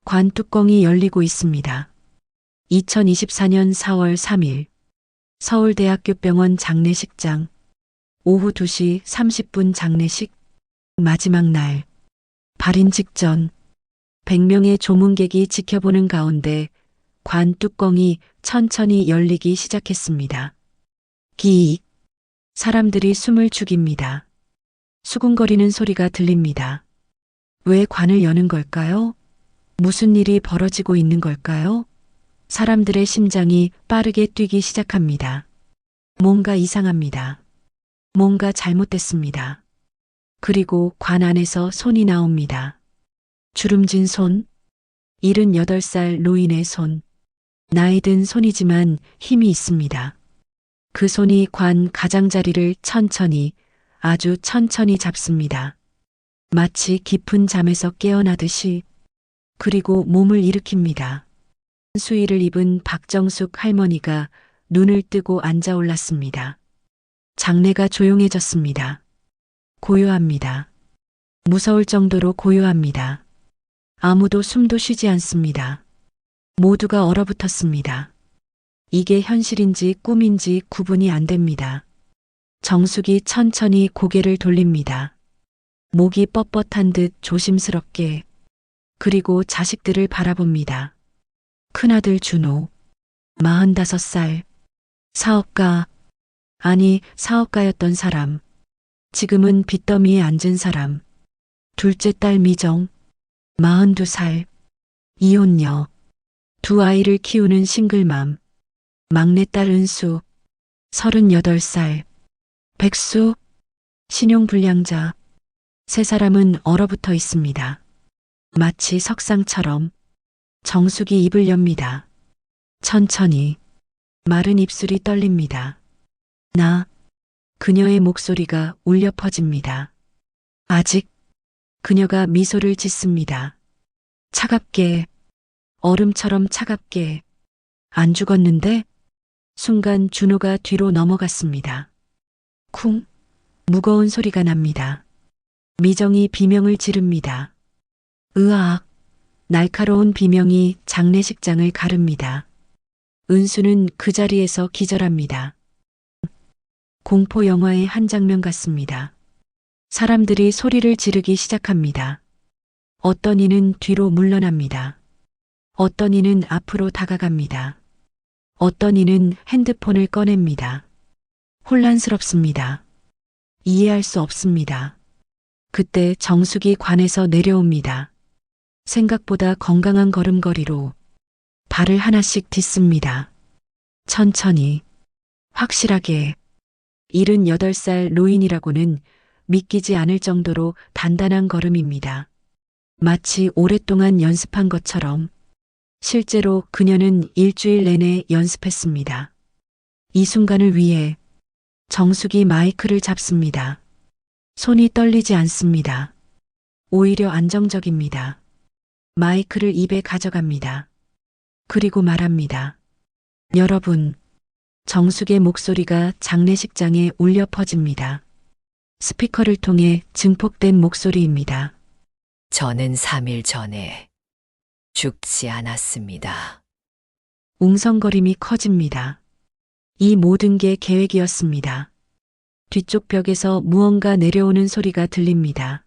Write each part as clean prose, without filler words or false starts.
관 뚜껑이 열리고 있습니다. 2024년 4월 3일 서울대학교 병원 장례식장 오후 2시 30분 장례식 마지막 날 발인 직전 100명의 조문객이 지켜보는 가운데 관 뚜껑이 천천히 열리기 시작했습니다. 기익. 사람들이 숨을 죽입니다. 수군거리는 소리가 들립니다. 왜 관을 여는 걸까요? 무슨 일이 벌어지고 있는 걸까요? 사람들의 심장이 빠르게 뛰기 시작합니다. 뭔가 이상합니다. 뭔가 잘못됐습니다. 그리고 관 안에서 손이 나옵니다. 주름진 손, 78살 노인의 손. 나이 든 손이지만 힘이 있습니다. 그 손이 관 가장자리를 천천히, 아주 천천히 잡습니다. 마치 깊은 잠에서 깨어나듯이. 그리고 몸을 일으킵니다. 수의를 입은 박정숙 할머니가 눈을 뜨고 앉아 올랐습니다. 장례가 조용해졌습니다. 고요합니다. 무서울 정도로 고요합니다. 아무도 숨도 쉬지 않습니다. 모두가 얼어붙었습니다. 이게 현실인지 꿈인지 구분이 안 됩니다. 정숙이 천천히 고개를 돌립니다. 목이 뻣뻣한 듯 조심스럽게. 그리고 자식들을 바라봅니다. 큰아들 준호, 45살, 사업가, 아니 사업가였던 사람, 지금은 빚더미에 앉은 사람, 둘째 딸 미정, 42살, 이혼녀, 두 아이를 키우는 싱글맘, 막내딸 은수, 38살, 백수, 신용불량자, 세 사람은 얼어붙어 있습니다. 마치 석상처럼. 정숙이 입을 엽니다. 천천히. 마른 입술이 떨립니다. 그녀의 목소리가 울려 퍼집니다. 아직. 그녀가 미소를 짓습니다. 차갑게. 얼음처럼 차갑게. 안 죽었는데? 순간 준호가 뒤로 넘어갔습니다. 쿵. 무거운 소리가 납니다. 미정이 비명을 지릅니다. 으악. 날카로운 비명이 장례식장을 가릅니다. 은수는 그 자리에서 기절합니다. 공포 영화의 한 장면 같습니다. 사람들이 소리를 지르기 시작합니다. 어떤 이는 뒤로 물러납니다. 어떤 이는 앞으로 다가갑니다. 어떤 이는 핸드폰을 꺼냅니다. 혼란스럽습니다. 이해할 수 없습니다. 그때 정숙이 관에서 내려옵니다. 생각보다 건강한 걸음걸이로 발을 하나씩 딛습니다. 천천히, 확실하게. 78살 노인이라고는 믿기지 않을 정도로 단단한 걸음입니다. 마치 오랫동안 연습한 것처럼. 실제로 그녀는 일주일 내내 연습했습니다. 이 순간을 위해 정숙이 마이크를 잡습니다. 손이 떨리지 않습니다. 오히려 안정적입니다. 마이크를 입에 가져갑니다. 그리고 말합니다. 여러분, 정숙의 목소리가 장례식장에 울려 퍼집니다. 스피커를 통해 증폭된 목소리입니다. 저는 3일 전에 죽지 않았습니다. 웅성거림이 커집니다. 이 모든 게 계획이었습니다. 뒤쪽 벽에서 무언가 내려오는 소리가 들립니다.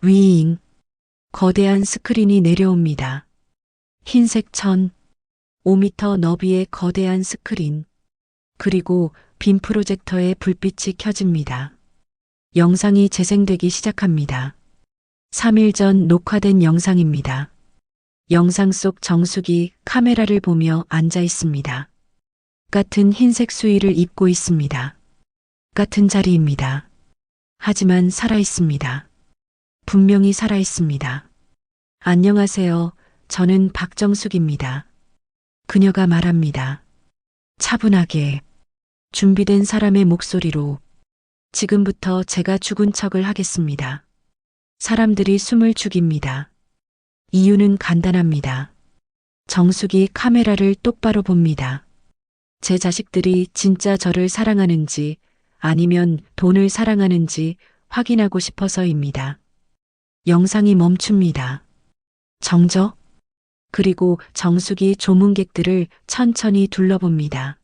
위잉. 거대한 스크린이 내려옵니다. 흰색 천, 5m 너비의 거대한 스크린. 그리고 빔 프로젝터의 불빛이 켜집니다. 영상이 재생되기 시작합니다. 3일 전 녹화된 영상입니다. 영상 속 정숙이 카메라를 보며 앉아 있습니다. 같은 흰색 수의를 입고 있습니다. 같은 자리입니다. 하지만 살아 있습니다. 분명히 살아 있습니다. 안녕하세요. 저는 박정숙입니다. 그녀가 말합니다. 차분하게. 준비된 사람의 목소리로. 지금부터 제가 죽은 척을 하겠습니다. 사람들이 숨을 죽입니다. 이유는 간단합니다. 정숙이 카메라를 똑바로 봅니다. 제 자식들이 진짜 저를 사랑하는지 아니면 돈을 사랑하는지 확인하고 싶어서입니다. 영상이 멈춥니다. 정적? 그리고 정숙이 조문객들을 천천히 둘러봅니다.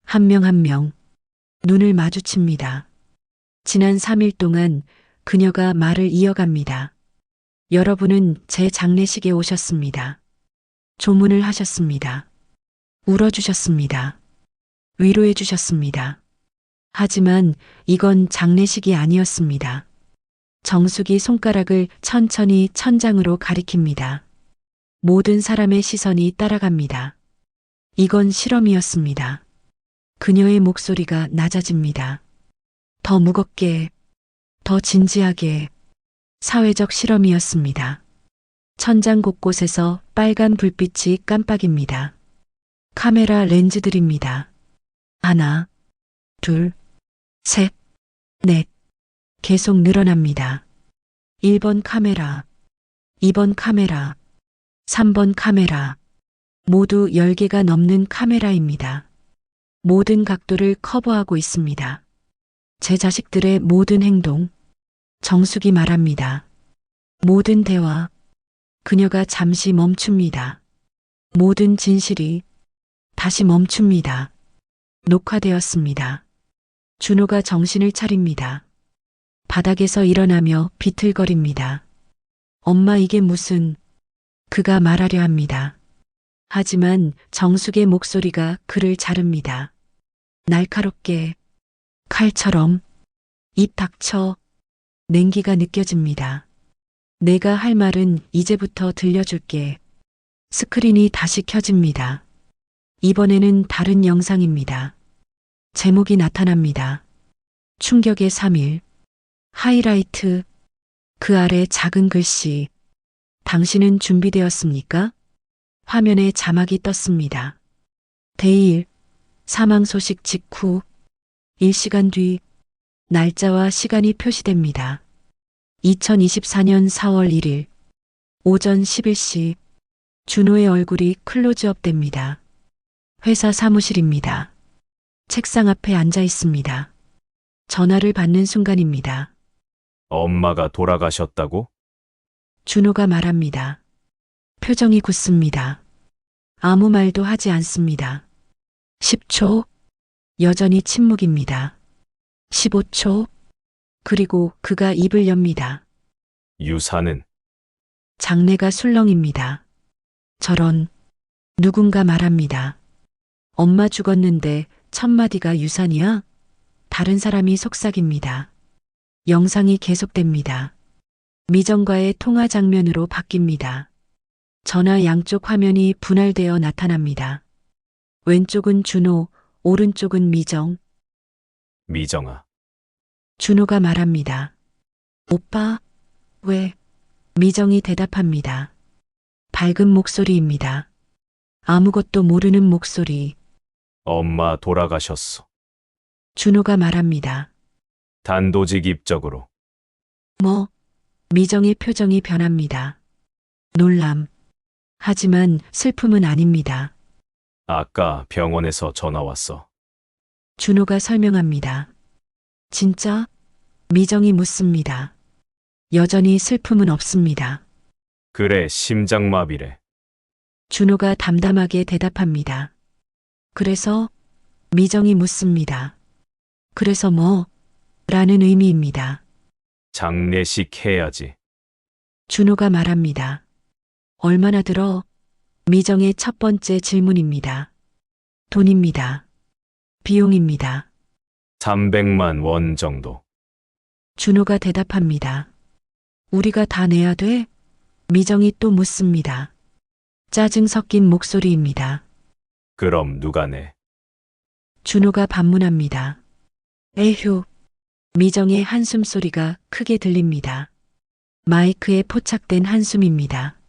한 명 한 명 눈을 마주칩니다. 지난 3일 동안 그녀가 말을 이어갑니다. 여러분은 제 장례식에 오셨습니다. 조문을 하셨습니다. 울어주셨습니다. 위로해 주셨습니다. 하지만 이건 장례식이 아니었습니다. 정숙이 손가락을 천천히 천장으로 가리킵니다. 모든 사람의 시선이 따라갑니다. 이건 실험이었습니다. 그녀의 목소리가 낮아집니다. 더 무겁게, 더 진지하게 사회적 실험이었습니다. 천장 곳곳에서 빨간 불빛이 깜빡입니다. 카메라 렌즈들입니다. 하나, 둘, 셋, 넷. 계속 늘어납니다. 1번 카메라, 2번 카메라, 3번 카메라. 모두 10개가 넘는 카메라입니다. 모든 각도를 커버하고 있습니다. 제 자식들의 모든 행동, 정숙이 말합니다. 모든 대화, 그녀가 잠시 멈춥니다. 모든 진실이 다시 멈춥니다. 녹화되었습니다. 준호가 정신을 차립니다. 바닥에서 일어나며 비틀거립니다. 엄마 이게 무슨... 그가 말하려 합니다. 하지만 정숙의 목소리가 그를 자릅니다. 날카롭게, 칼처럼. 입 닥쳐. 냉기가 느껴집니다. 내가 할 말은 이제부터 들려줄게. 스크린이 다시 켜집니다. 이번에는 다른 영상입니다. 제목이 나타납니다. 충격의 3일. 하이라이트. 그 아래 작은 글씨. 당신은 준비되었습니까? 화면에 자막이 떴습니다. 대일. 사망 소식 직후. 1시간 뒤. 날짜와 시간이 표시됩니다. 2024년 4월 1일. 오전 11시. 준호의 얼굴이 클로즈업 됩니다. 회사 사무실입니다. 책상 앞에 앉아 있습니다. 전화를 받는 순간입니다. 엄마가 돌아가셨다고? 준호가 말합니다. 표정이 굳습니다. 아무 말도 하지 않습니다. 10초. 여전히 침묵입니다. 15초. 그리고 그가 입을 엽니다. 유산은 장내가 술렁입니다. 저런. 누군가 말합니다. 엄마 죽었는데 첫 마디가 유산이야? 다른 사람이 속삭입니다. 영상이 계속됩니다. 미정과의 통화 장면으로 바뀝니다. 전화 양쪽 화면이 분할되어 나타납니다. 왼쪽은 준호, 오른쪽은 미정. 미정아. 준호가 말합니다. 오빠, 왜? 미정이 대답합니다. 밝은 목소리입니다. 아무것도 모르는 목소리. 엄마 돌아가셨어. 준호가 말합니다. 단도직입적으로. 뭐? 미정의 표정이 변합니다. 놀람. 하지만 슬픔은 아닙니다. 아까 병원에서 전화 왔어. 준호가 설명합니다. 진짜? 미정이 묻습니다. 여전히 슬픔은 없습니다. 그래, 심장마비래. 준호가 담담하게 대답합니다. 그래서? 미정이 묻습니다. 그래서 뭐? 라는 의미입니다. 장례식 해야지. 준호가 말합니다. 얼마나 들어? 미정의 첫 번째 질문입니다. 돈입니다. 비용입니다. 300만 원 정도. 준호가 대답합니다. 우리가 다 내야 돼? 미정이 또 묻습니다. 짜증 섞인 목소리입니다. 그럼 누가 내? 준호가 반문합니다. 에휴. 미정의 한숨 소리가 크게 들립니다. 마이크에 포착된 한숨입니다.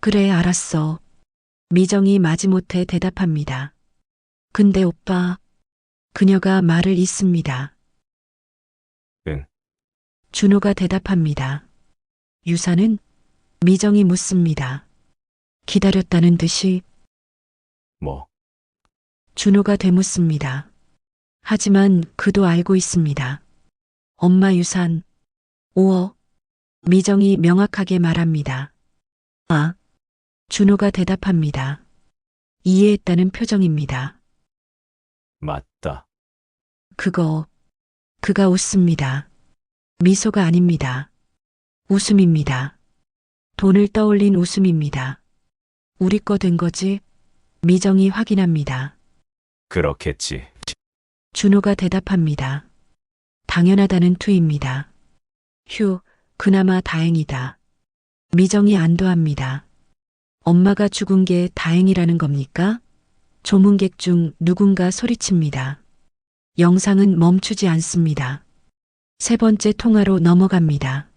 그래, 알았어. 미정이 마지못해 대답합니다. 근데 오빠. 그녀가 말을 잇습니다. 응. 준호가 대답합니다. 유산은? 미정이 묻습니다. 기다렸다는 듯이. 뭐? 준호가 되묻습니다. 하지만 그도 알고 있습니다. 엄마 유산 5억. 미정이 명확하게 말합니다. 아, 준호가 대답합니다. 이해했다는 표정입니다. 맞다. 그가 웃습니다. 미소가 아닙니다. 웃음입니다. 돈을 떠올린 웃음입니다. 우리 거 된 거지? 미정이 확인합니다. 그렇겠지. 준호가 대답합니다. 당연하다는 투입니다. 휴, 그나마 다행이다. 미정이 안도합니다. 엄마가 죽은 게 다행이라는 겁니까? 조문객 중 누군가 소리칩니다. 영상은 멈추지 않습니다. 세 번째 통화로 넘어갑니다.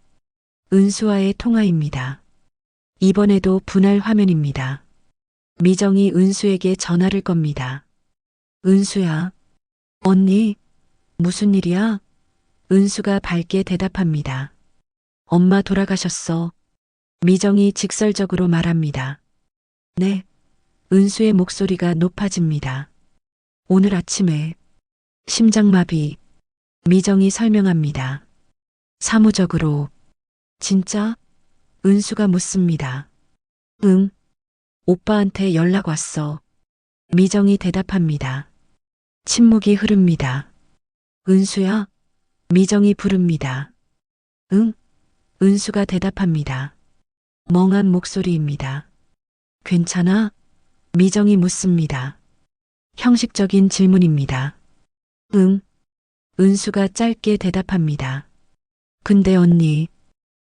은수와의 통화입니다. 이번에도 분할 화면입니다. 미정이 은수에게 전화를 겁니다. 은수야, 언니, 무슨 일이야? 은수가 밝게 대답합니다. 엄마 돌아가셨어. 미정이 직설적으로 말합니다. 네. 은수의 목소리가 높아집니다. 오늘 아침에 심장마비. 미정이 설명합니다. 사무적으로. 진짜? 은수가 묻습니다. 응. 오빠한테 연락 왔어. 미정이 대답합니다. 침묵이 흐릅니다. 은수야? 미정이 부릅니다. 응? 은수가 대답합니다. 멍한 목소리입니다. 괜찮아? 미정이 묻습니다. 형식적인 질문입니다. 응. 은수가 짧게 대답합니다. 근데 언니,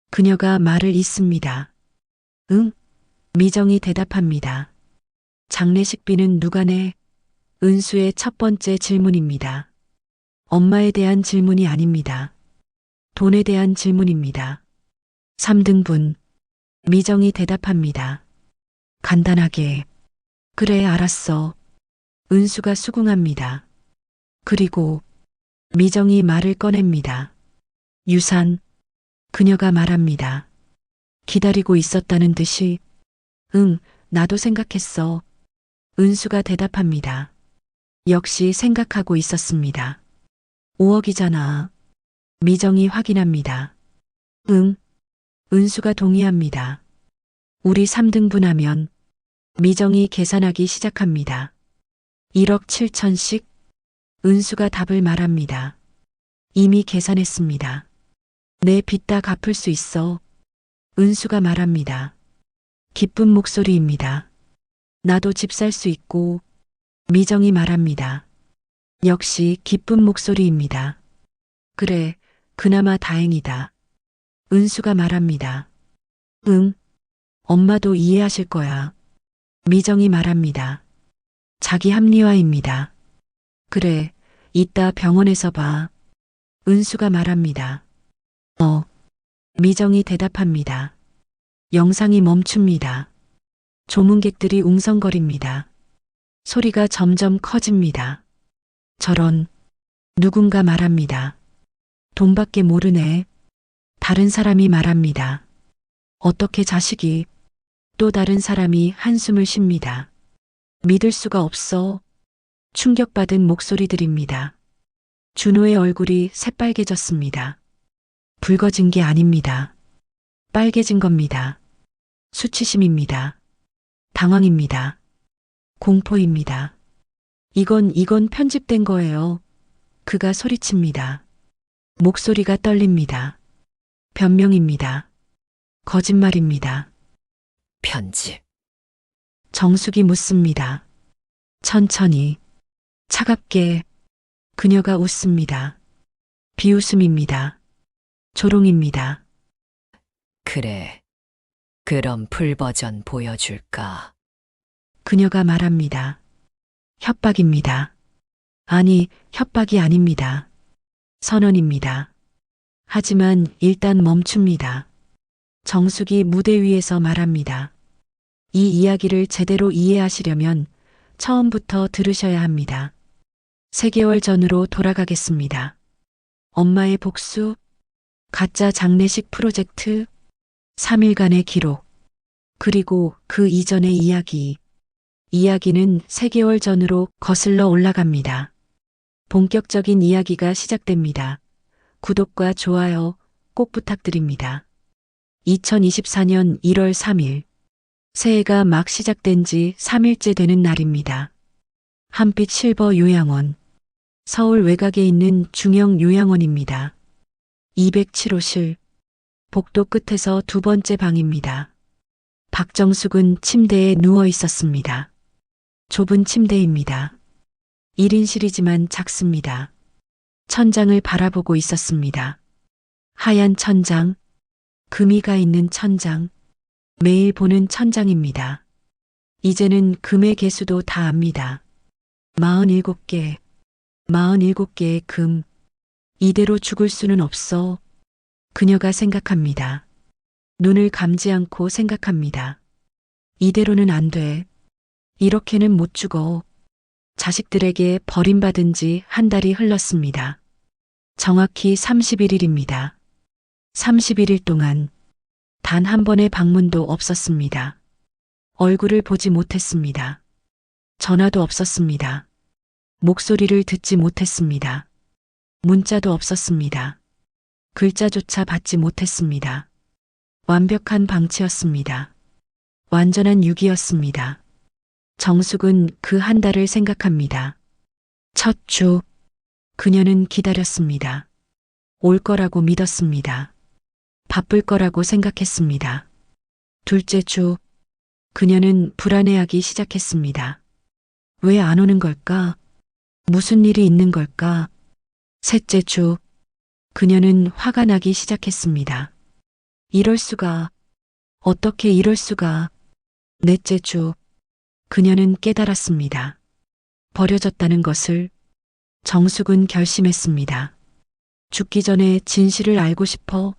그녀가 말을 잇습니다. 응? 미정이 대답합니다. 장례식비는 누가 내? 은수의 첫 번째 질문입니다. 엄마에 대한 질문이 아닙니다. 돈에 대한 질문입니다. 3등분. 미정이 대답합니다. 간단하게. 그래, 알았어. 은수가 수긍합니다. 그리고 미정이 말을 꺼냅니다. 유산. 그녀가 말합니다. 기다리고 있었다는 듯이. 응, 나도 생각했어. 은수가 대답합니다. 역시 생각하고 있었습니다. 5억이잖아. 미정이 확인합니다. 응. 은수가 동의합니다. 우리 3등분하면 미정이 계산하기 시작합니다. 1억 7천씩? 은수가 답을 말합니다. 이미 계산했습니다. 내 빚 다 갚을 수 있어. 은수가 말합니다. 기쁜 목소리입니다. 나도 집 살 수 있고. 미정이 말합니다. 역시 기쁜 목소리입니다. 그래, 그나마 다행이다. 은수가 말합니다. 응. 엄마도 이해하실 거야. 미정이 말합니다. 자기 합리화입니다. 그래, 이따 병원에서 봐. 은수가 말합니다. 미정이 대답합니다. 영상이 멈춥니다. 조문객들이 웅성거립니다. 소리가 점점 커집니다. 저런, 누군가 말합니다. 돈밖에 모르네. 다른 사람이 말합니다. 어떻게 자식이. 또 다른 사람이 한숨을 쉽니다. 믿을 수가 없어. 충격받은 목소리들입니다. 준호의 얼굴이 새빨개졌습니다. 붉어진 게 아닙니다. 빨개진 겁니다. 수치심입니다. 당황입니다. 공포입니다. 이건 편집된 거예요. 그가 소리칩니다. 목소리가 떨립니다. 변명입니다. 거짓말입니다. 편집. 정숙이 묻습니다. 천천히, 차갑게. 그녀가 웃습니다. 비웃음입니다. 조롱입니다. 그래. 그럼 풀버전 보여줄까? 그녀가 말합니다. 협박입니다. 아니, 협박이 아닙니다. 선언입니다. 하지만 일단 멈춥니다. 정숙이 무대 위에서 말합니다. 이 이야기를 제대로 이해하시려면 처음부터 들으셔야 합니다. 3개월 전으로 돌아가겠습니다. 엄마의 복수, 가짜 장례식 프로젝트, 3일간의 기록, 그리고 그 이전의 이야기. 이야기는 3개월 전으로 거슬러 올라갑니다. 본격적인 이야기가 시작됩니다. 구독과 좋아요 꼭 부탁드립니다. 2024년 1월 3일 새해가 막 시작된 지 3일째 되는 날입니다. 한빛 실버 요양원. 서울 외곽에 있는 중형 요양원입니다. 207호실. 복도 끝에서 두 번째 방입니다. 박정숙은 침대에 누워 있었습니다. 좁은 침대입니다. 1인실이지만 작습니다. 천장을 바라보고 있었습니다. 하얀 천장, 금이가 있는 천장, 매일 보는 천장입니다. 이제는 금의 개수도 다 압니다. 47개, 47개의 금. 이대로 죽을 수는 없어. 그녀가 생각합니다. 눈을 감지 않고 생각합니다. 이대로는 안 돼. 이렇게는 못 죽어. 자식들에게 버림받은 지 한 달이 흘렀습니다. 정확히 31일입니다. 31일 동안 단 한 번의 방문도 없었습니다. 얼굴을 보지 못했습니다. 전화도 없었습니다. 목소리를 듣지 못했습니다. 문자도 없었습니다. 글자조차 받지 못했습니다. 완벽한 방치였습니다. 완전한 유기였습니다. 정숙은 그 한 달을 생각합니다. 첫 주, 그녀는 기다렸습니다. 올 거라고 믿었습니다. 바쁠 거라고 생각했습니다. 둘째 주, 그녀는 불안해하기 시작했습니다. 왜 안 오는 걸까? 무슨 일이 있는 걸까? 셋째 주, 그녀는 화가 나기 시작했습니다. 이럴 수가, 어떻게 이럴 수가. 넷째 주, 그녀는 깨달았습니다. 버려졌다는 것을. 정숙은 결심했습니다. 죽기 전에 진실을 알고 싶어.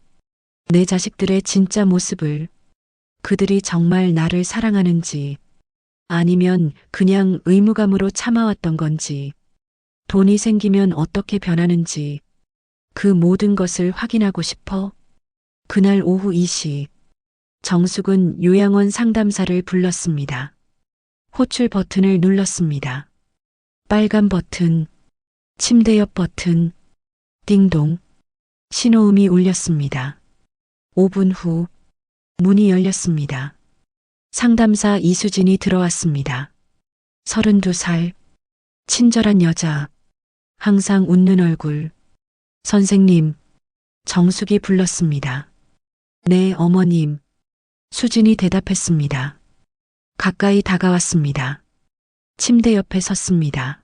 내 자식들의 진짜 모습을. 그들이 정말 나를 사랑하는지, 아니면 그냥 의무감으로 참아왔던 건지, 돈이 생기면 어떻게 변하는지, 그 모든 것을 확인하고 싶어. 그날 오후 2시, 정숙은 요양원 상담사를 불렀습니다. 호출 버튼을 눌렀습니다. 빨간 버튼, 침대 옆 버튼, 띵동, 신호음이 울렸습니다. 5분 후, 문이 열렸습니다. 상담사 이수진이 들어왔습니다. 32살, 친절한 여자, 항상 웃는 얼굴. 선생님, 정숙이 불렀습니다. 네, 어머님. 수진이 대답했습니다. 가까이 다가왔습니다. 침대 옆에 섰습니다.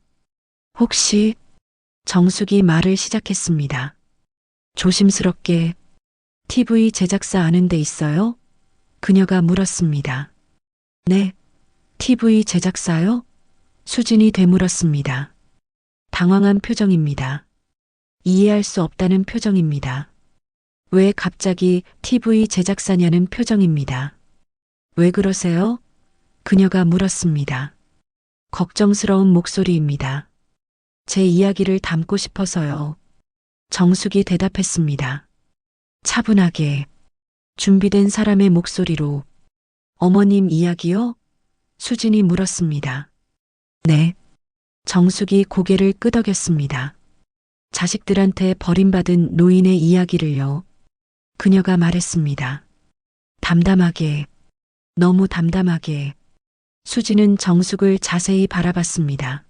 혹시, 정숙이 말을 시작했습니다. 조심스럽게, TV 제작사 아는 데 있어요? 그녀가 물었습니다. 네, TV 제작사요? 수진이 되물었습니다. 당황한 표정입니다. 이해할 수 없다는 표정입니다. 왜 갑자기 TV 제작사냐는 표정입니다. 왜 그러세요? 그녀가 물었습니다. 걱정스러운 목소리입니다. 제 이야기를 담고 싶어서요. 정숙이 대답했습니다. 차분하게, 준비된 사람의 목소리로. 어머님 이야기요? 수진이 물었습니다. 네. 정숙이 고개를 끄덕였습니다. 자식들한테 버림받은 노인의 이야기를요. 그녀가 말했습니다. 담담하게, 너무 담담하게. 수진은 정숙을 자세히 바라봤습니다.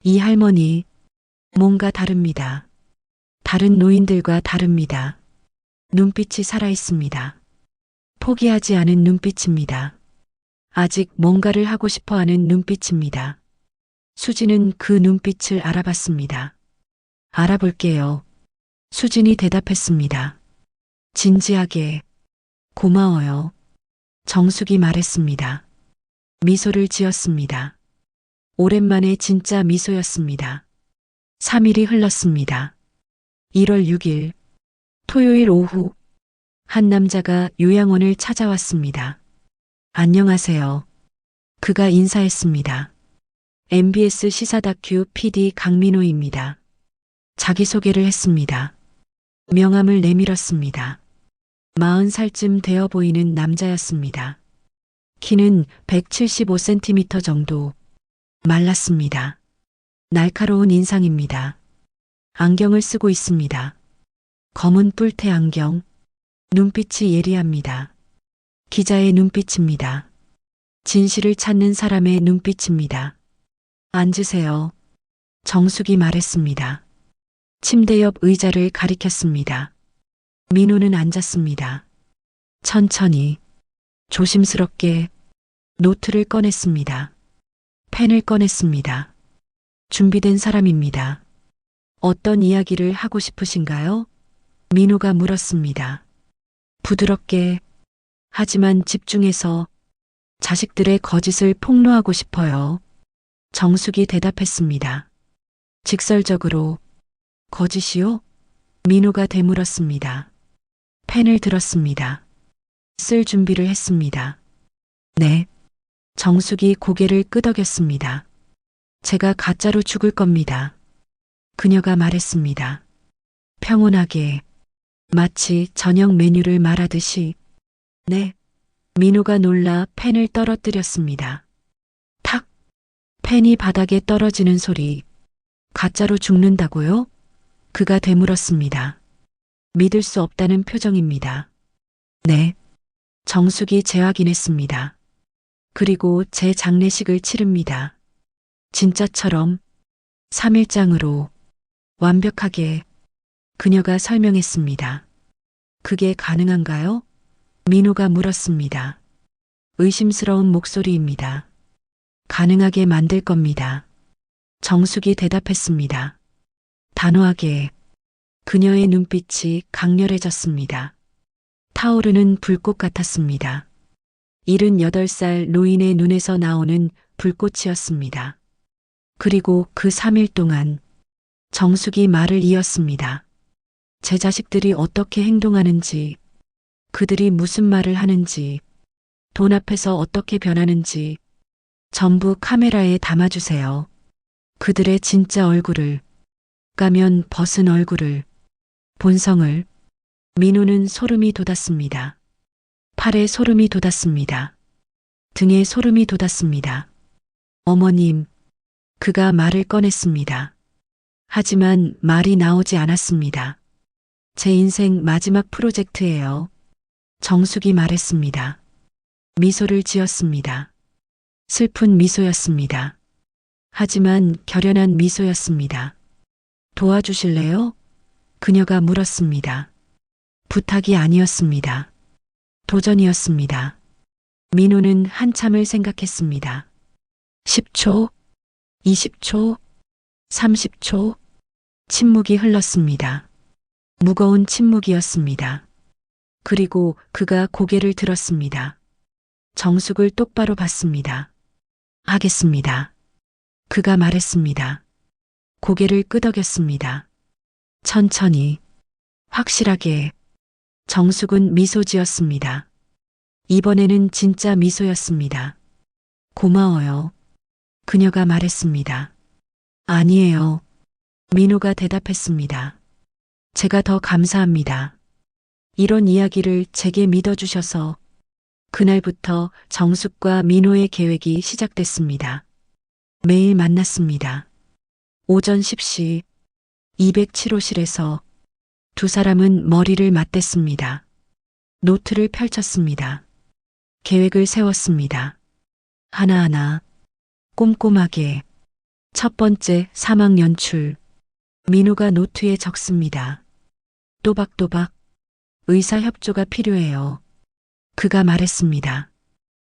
이 할머니, 뭔가 다릅니다. 다른 노인들과 다릅니다. 눈빛이 살아있습니다. 포기하지 않은 눈빛입니다. 아직 뭔가를 하고 싶어 하는 눈빛입니다. 수진은 그 눈빛을 알아봤습니다. 알아볼게요. 수진이 대답했습니다. 진지하게. 고마워요. 정숙이 말했습니다. 미소를 지었습니다. 오랜만에 진짜 미소였습니다. 3일이 흘렀습니다. 1월 6일, 토요일 오후, 한 남자가 요양원을 찾아왔습니다. 안녕하세요. 그가 인사했습니다. MBS 시사 다큐 PD 강민호입니다. 자기소개를 했습니다. 명함을 내밀었습니다. 40살쯤 되어 보이는 남자였습니다. 키는 175cm 정도. 말랐습니다. 날카로운 인상입니다. 안경을 쓰고 있습니다. 검은 뿔테 안경. 눈빛이 예리합니다. 기자의 눈빛입니다. 진실을 찾는 사람의 눈빛입니다. 앉으세요. 정숙이 말했습니다. 침대 옆 의자를 가리켰습니다. 민호는 앉았습니다. 천천히, 조심스럽게 노트를 꺼냈습니다. 펜을 꺼냈습니다. 준비된 사람입니다. 어떤 이야기를 하고 싶으신가요? 민호가 물었습니다. 부드럽게, 하지만 집중해서 자식들의 거짓을 폭로하고 싶어요. 정숙이 대답했습니다. 직설적으로, 거짓이요? 민호가 되물었습니다. 펜을 들었습니다. 쓸 준비를 했습니다. 네. 정숙이 고개를 끄덕였습니다. 제가 가짜로 죽을 겁니다. 그녀가 말했습니다. 평온하게, 마치 저녁 메뉴를 말하듯이. 네. 민호가 놀라 펜을 떨어뜨렸습니다. 탁! 펜이 바닥에 떨어지는 소리. 가짜로 죽는다고요? 그가 되물었습니다. 믿을 수 없다는 표정입니다. 네. 정숙이 재확인했습니다. 그리고 제 장례식을 치릅니다. 진짜처럼 3일장으로 완벽하게 그녀가 설명했습니다. 그게 가능한가요? 민호가 물었습니다. 의심스러운 목소리입니다. 가능하게 만들 겁니다. 정숙이 대답했습니다. 단호하게. 그녀의 눈빛이 강렬해졌습니다. 타오르는 불꽃 같았습니다. 78살 노인의 눈에서 나오는 불꽃이었습니다. 그리고 그 3일 동안 정숙이 말을 이었습니다. 제 자식들이 어떻게 행동하는지, 그들이 무슨 말을 하는지, 돈 앞에서 어떻게 변하는지 전부 카메라에 담아주세요. 그들의 진짜 얼굴을, 까면 벗은 얼굴을, 본성을. 민호는 소름이 돋았습니다. 팔에 소름이 돋았습니다. 등에 소름이 돋았습니다. 어머님, 그가 말을 꺼냈습니다. 하지만 말이 나오지 않았습니다. 제 인생 마지막 프로젝트예요. 정숙이 말했습니다. 미소를 지었습니다. 슬픈 미소였습니다. 하지만 결연한 미소였습니다. 도와주실래요? 그녀가 물었습니다. 부탁이 아니었습니다. 도전이었습니다. 민호는 한참을 생각했습니다. 10초, 20초, 30초, 침묵이 흘렀습니다. 무거운 침묵이었습니다. 그리고 그가 고개를 들었습니다. 정숙을 똑바로 봤습니다. 하겠습니다. 그가 말했습니다. 고개를 끄덕였습니다. 천천히, 확실하게. 정숙은 미소 지었습니다. 이번에는 진짜 미소였습니다. 고마워요. 그녀가 말했습니다. 아니에요. 민호가 대답했습니다. 제가 더 감사합니다. 이런 이야기를 제게 믿어주셔서. 그날부터 정숙과 민호의 계획이 시작됐습니다. 매일 만났습니다. 오전 10시 207호실에서 두 사람은 머리를 맞댔습니다. 노트를 펼쳤습니다. 계획을 세웠습니다. 하나하나 꼼꼼하게. 첫 번째 사망 연출. 민호가 노트에 적습니다. 또박또박. 의사 협조가 필요해요. 그가 말했습니다.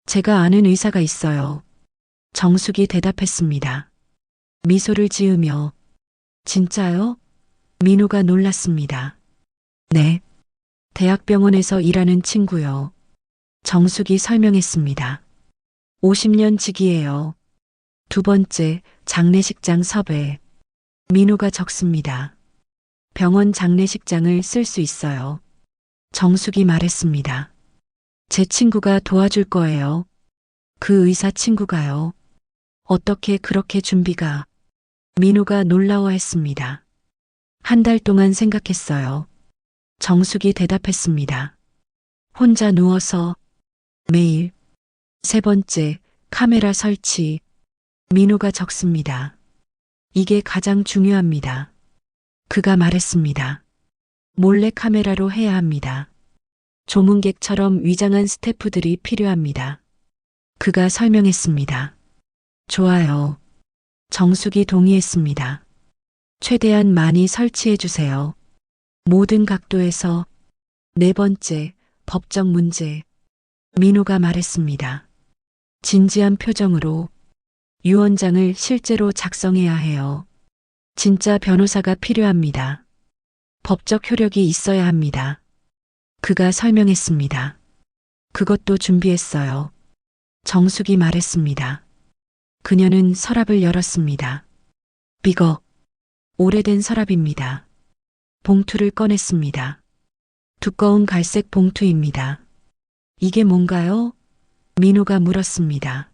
제가 아는 의사가 있어요. 정숙이 대답했습니다. 미소를 지으며. 진짜요? 민호가 놀랐습니다. 네. 대학병원에서 일하는 친구요. 정숙이 설명했습니다. 50년 직이에요. 두 번째 장례식장 섭외. 민호가 적습니다. 병원 장례식장을 쓸 수 있어요. 정숙이 말했습니다. 제 친구가 도와줄 거예요. 그 의사 친구가요. 어떻게 그렇게 준비가. 민호가 놀라워했습니다. 한 달 동안 생각했어요. 정숙이 대답했습니다. 혼자 누워서. 매일. 세 번째 카메라 설치. 민호가 적습니다. 이게 가장 중요합니다. 그가 말했습니다. 몰래 카메라로 해야 합니다. 조문객처럼 위장한 스태프들이 필요합니다. 그가 설명했습니다. 좋아요. 정숙이 동의했습니다. 최대한 많이 설치해 주세요. 모든 각도에서. 네 번째, 법적 문제. 민호가 말했습니다. 진지한 표정으로 유언장을 실제로 작성해야 해요. 진짜 변호사가 필요합니다. 법적 효력이 있어야 합니다. 그가 설명했습니다. 그것도 준비했어요. 정숙이 말했습니다. 그녀는 서랍을 열었습니다. 비거. 오래된 서랍입니다. 봉투를 꺼냈습니다. 두꺼운 갈색 봉투입니다. 이게 뭔가요? 민호가 물었습니다.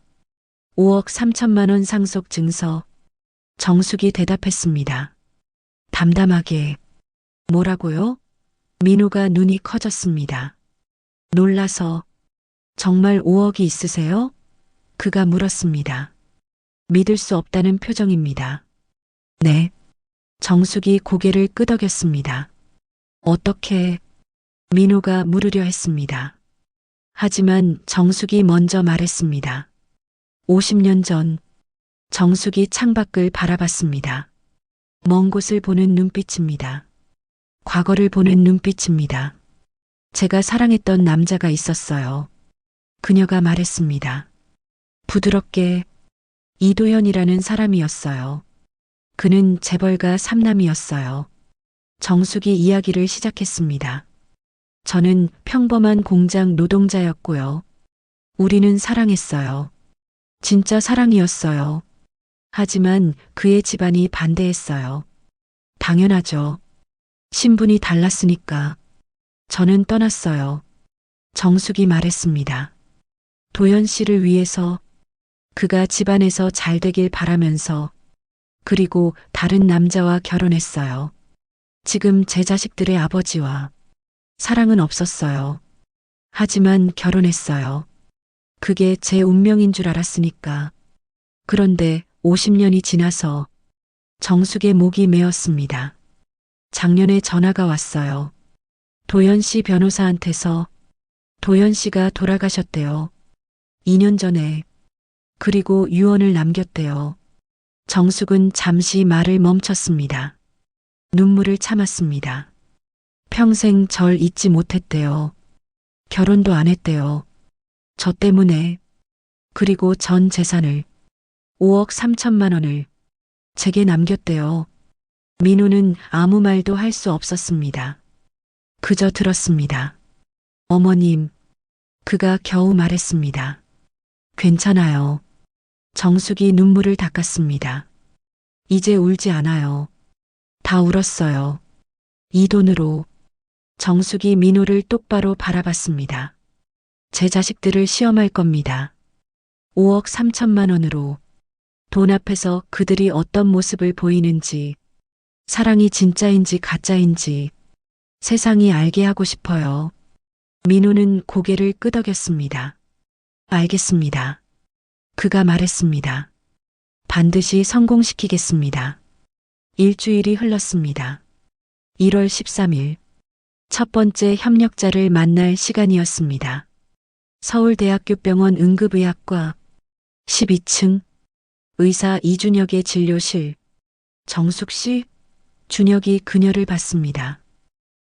5억 3천만 원 상속 증서. 정숙이 대답했습니다. 담담하게. 뭐라고요? 민호가 눈이 커졌습니다. 놀라서. 정말 5억이 있으세요? 그가 물었습니다. 믿을 수 없다는 표정입니다. 네. 정숙이 고개를 끄덕였습니다. 어떻게? 민호가 물으려 했습니다. 하지만 정숙이 먼저 말했습니다. 50년 전. 정숙이 창밖을 바라봤습니다. 먼 곳을 보는 눈빛입니다. 과거를 보는 눈빛입니다. 제가 사랑했던 남자가 있었어요. 그녀가 말했습니다. 부드럽게. 이도현이라는 사람이었어요. 그는 재벌가 삼남이었어요. 정숙이 이야기를 시작했습니다. 저는 평범한 공장 노동자였고요. 우리는 사랑했어요. 진짜 사랑이었어요. 하지만 그의 집안이 반대했어요. 당연하죠. 신분이 달랐으니까. 저는 떠났어요. 정숙이 말했습니다. 도현 씨를 위해서. 그가 집안에서 잘 되길 바라면서. 그리고 다른 남자와 결혼했어요. 지금 제 자식들의 아버지와. 사랑은 없었어요. 하지만 결혼했어요. 그게 제 운명인 줄 알았으니까. 그런데 50년이 지나서 정숙의 목이 메었습니다. 작년에 전화가 왔어요. 도현 씨 변호사한테서. 도현 씨가 돌아가셨대요. 2년 전에. 그리고 유언을 남겼대요. 정숙은 잠시 말을 멈췄습니다. 눈물을 참았습니다. 평생 절 잊지 못했대요. 결혼도 안 했대요. 저 때문에. 그리고 전 재산을 5억 3천만 원을 제게 남겼대요. 민호는 아무 말도 할 수 없었습니다. 그저 들었습니다. 어머님. 그가 겨우 말했습니다. 괜찮아요. 정숙이 눈물을 닦았습니다. 이제 울지 않아요. 다 울었어요. 이 돈으로. 정숙이 민호를 똑바로 바라봤습니다. 제 자식들을 시험할 겁니다. 5억 3천만 원으로. 돈 앞에서 그들이 어떤 모습을 보이는지, 사랑이 진짜인지 가짜인지 세상이 알게 하고 싶어요. 민호는 고개를 끄덕였습니다. 알겠습니다. 그가 말했습니다. 반드시 성공시키겠습니다. 일주일이 흘렀습니다. 1월 13일. 첫 번째 협력자를 만날 시간이었습니다. 서울대학교 병원 응급의학과 12층. 의사 이준혁의 진료실. 정숙 씨? 준혁이 그녀를 봤습니다.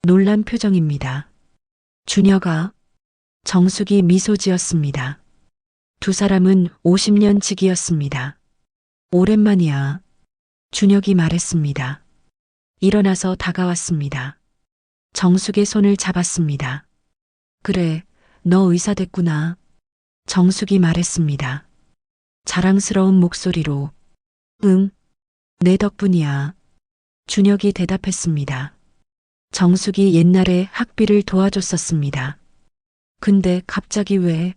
놀란 표정입니다. 준혁아. 정숙이 미소 지었습니다. 두 사람은 50년 지기였습니다. 오랜만이야. 준혁이 말했습니다. 일어나서 다가왔습니다. 정숙의 손을 잡았습니다. 그래, 너 의사 됐구나. 정숙이 말했습니다. 자랑스러운 목소리로. 응, 내 덕분이야. 준혁이 대답했습니다. 정숙이 옛날에 학비를 도와줬었습니다. 근데 갑자기 왜?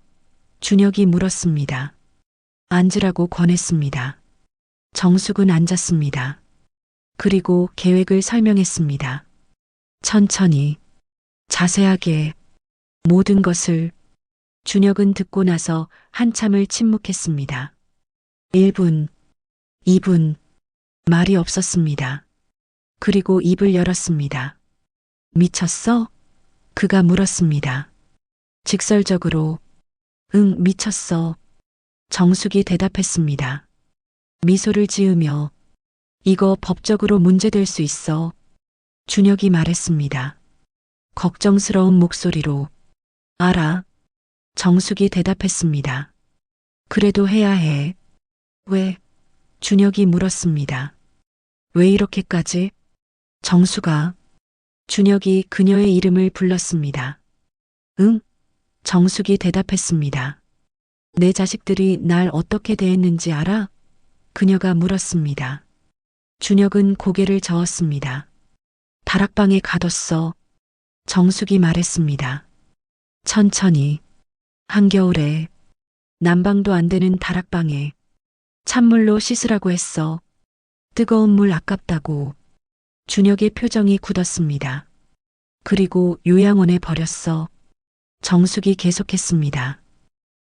준혁이 물었습니다. 앉으라고 권했습니다. 정숙은 앉았습니다. 그리고 계획을 설명했습니다. 천천히, 자세하게, 모든 것을. 준혁은 듣고 나서 한참을 침묵했습니다. 1분, 2분, 말이 없었습니다. 그리고 입을 열었습니다. 미쳤어? 그가 물었습니다. 직설적으로. 응, 미쳤어. 정숙이 대답했습니다. 미소를 지으며 이거 법적으로 문제될 수 있어. 준혁이 말했습니다. 걱정스러운 목소리로 알아. 정숙이 대답했습니다. 그래도 해야 해. 왜? 준혁이 물었습니다. 왜 이렇게까지? 정수가. 준혁이 그녀의 이름을 불렀습니다. 응? 정숙이 대답했습니다. 내 자식들이 날 어떻게 대했는지 알아? 그녀가 물었습니다. 준혁은 고개를 저었습니다. 다락방에 가뒀어. 정숙이 말했습니다. 천천히. 한겨울에 난방도 안 되는 다락방에 찬물로 씻으라고 했어. 뜨거운 물 아깝다고. 준혁의 표정이 굳었습니다. 그리고 요양원에 버렸어. 정숙이 계속했습니다.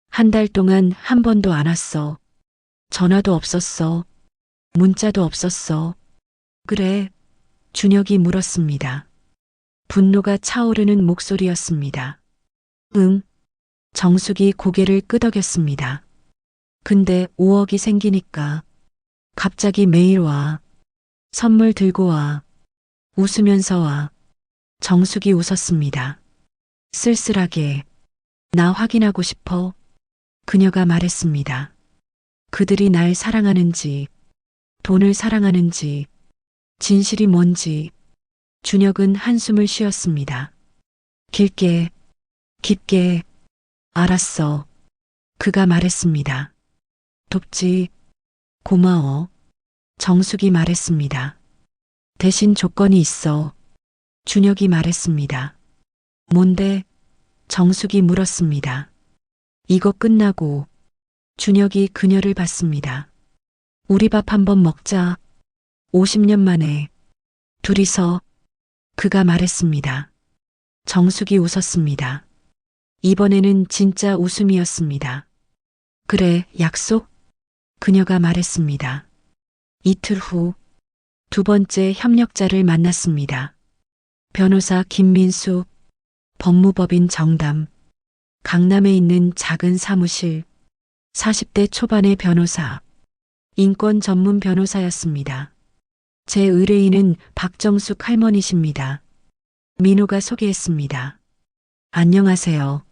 한 달 동안 한 번도 안 왔어. 전화도 없었어. 문자도 없었어. 그래? 준혁이 물었습니다. 분노가 차오르는 목소리였습니다. 응. 정숙이 고개를 끄덕였습니다. 근데 5억이 생기니까 갑자기 매일 와. 선물 들고 와. 웃으면서 와. 정숙이 웃었습니다. 쓸쓸하게. 나 확인하고 싶어. 그녀가 말했습니다. 그들이 날 사랑하는지, 돈을 사랑하는지, 진실이 뭔지. 준혁은 한숨을 쉬었습니다. 길게, 깊게. 알았어. 그가 말했습니다. 돕지. 고마워. 정숙이 말했습니다. 대신 조건이 있어. 준혁이 말했습니다. 뭔데? 정숙이 물었습니다. 이거 끝나고. 준혁이 그녀를 봤습니다. 우리 밥 한번 먹자. 50년 만에. 둘이서. 그가 말했습니다. 정숙이 웃었습니다. 이번에는 진짜 웃음이었습니다. 그래, 약속? 그녀가 말했습니다. 이틀 후 두 번째 협력자를 만났습니다. 변호사 김민수, 법무법인 정담, 강남에 있는 작은 사무실, 40대 초반의 변호사, 인권 전문 변호사였습니다. 제 의뢰인은 박정숙 할머니십니다. 민호가 소개했습니다. 안녕하세요.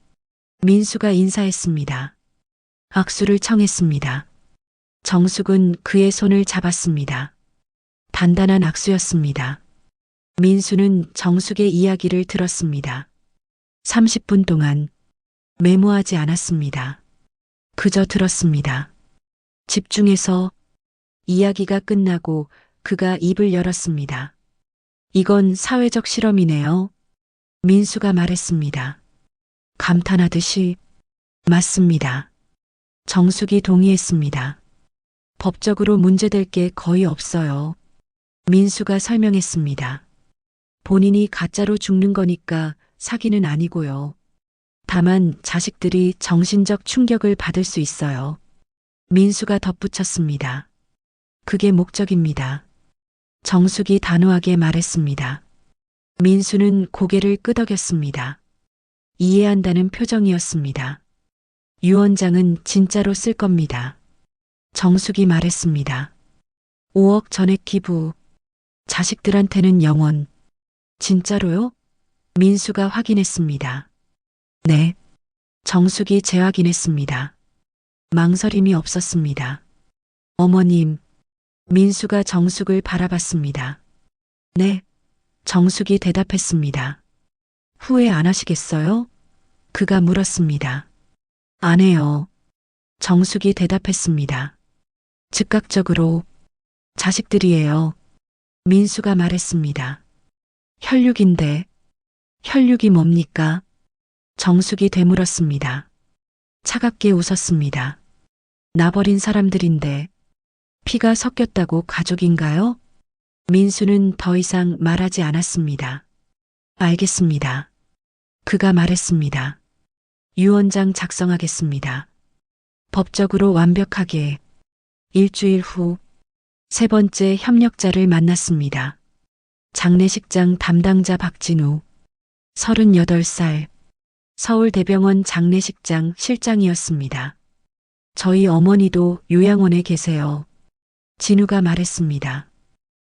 민수가 인사했습니다. 악수를 청했습니다. 정숙은 그의 손을 잡았습니다. 단단한 악수였습니다. 민수는 정숙의 이야기를 들었습니다. 30분 동안 메모하지 않았습니다. 그저 들었습니다. 집중해서. 이야기가 끝나고 그가 입을 열었습니다. 이건 사회적 실험이네요. 민수가 말했습니다. 감탄하듯이. 맞습니다. 정숙이 동의했습니다. 법적으로 문제될 게 거의 없어요. 민수가 설명했습니다. 본인이 가짜로 죽는 거니까 사기는 아니고요. 다만 자식들이 정신적 충격을 받을 수 있어요. 민수가 덧붙였습니다. 그게 목적입니다. 정숙이 단호하게 말했습니다. 민수는 고개를 끄덕였습니다. 이해한다는 표정이었습니다. 유 원장은 진짜로 쓸 겁니다. 정숙이 말했습니다. 5억 전액 기부. 자식들한테는 영원. 진짜로요? 민수가 확인했습니다. 네. 정숙이 재확인했습니다. 망설임이 없었습니다. 어머님. 민수가 정숙을 바라봤습니다. 네. 정숙이 대답했습니다. 후회 안 하시겠어요? 그가 물었습니다. 안 해요. 정숙이 대답했습니다. 즉각적으로. 자식들이에요. 민수가 말했습니다. 혈육인데. 혈육이 뭡니까? 정숙이 되물었습니다. 차갑게 웃었습니다. 나버린 사람들인데. 피가 섞였다고 가족인가요? 민수는 더 이상 말하지 않았습니다. 알겠습니다. 그가 말했습니다. 유언장 작성하겠습니다. 법적으로 완벽하게. 일주일 후 세 번째 협력자를 만났습니다. 장례식장 담당자 박진우, 38살, 서울대병원 장례식장 실장이었습니다. 저희 어머니도 요양원에 계세요. 진우가 말했습니다.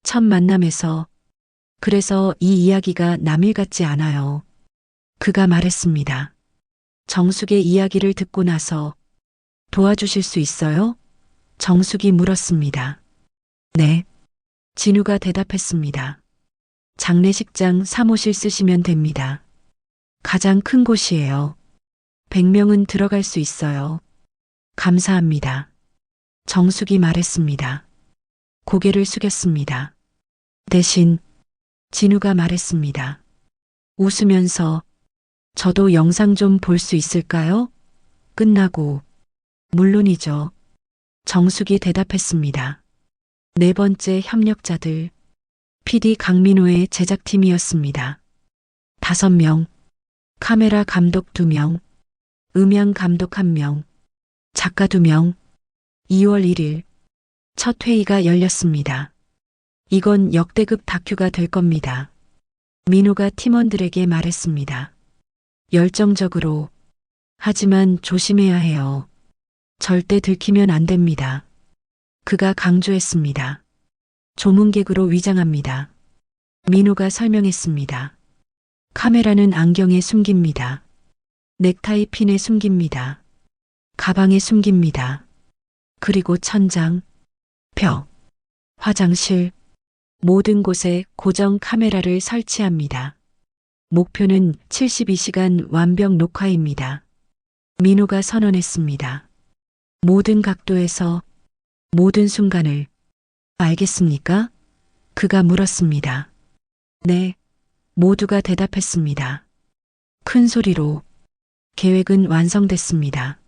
첫 만남에서 그래서 이 이야기가 남일 같지 않아요. 그가 말했습니다. 정숙의 이야기를 듣고 나서 도와주실 수 있어요? 정숙이 물었습니다. 네. 진우가 대답했습니다. 장례식장 사무실 쓰시면 됩니다. 가장 큰 곳이에요. 100명은 들어갈 수 있어요. 감사합니다. 정숙이 말했습니다. 고개를 숙였습니다. 대신 진우가 말했습니다. 웃으면서 저도 영상 좀 볼 수 있을까요? 끝나고 물론이죠. 정숙이 대답했습니다. 네 번째 협력자들 PD 강민호의 제작팀이었습니다. 5명, 카메라 감독 2명, 음향 감독 1명, 작가 2명. 2월 1일 첫 회의가 열렸습니다. 이건 역대급 다큐가 될 겁니다. 민호가 팀원들에게 말했습니다. 열정적으로. 하지만 조심해야 해요. 절대 들키면 안 됩니다. 그가 강조했습니다. 조문객으로 위장합니다. 민호가 설명했습니다. 카메라는 안경에 숨깁니다. 넥타이 핀에 숨깁니다. 가방에 숨깁니다. 그리고 천장, 벽, 화장실, 모든 곳에 고정 카메라를 설치합니다. 목표는 72시간 완벽 녹화입니다. 민호가 선언했습니다. 모든 각도에서 모든 순간을 알겠습니까? 그가 물었습니다. 네, 모두가 대답했습니다. 큰 소리로 계획은 완성됐습니다.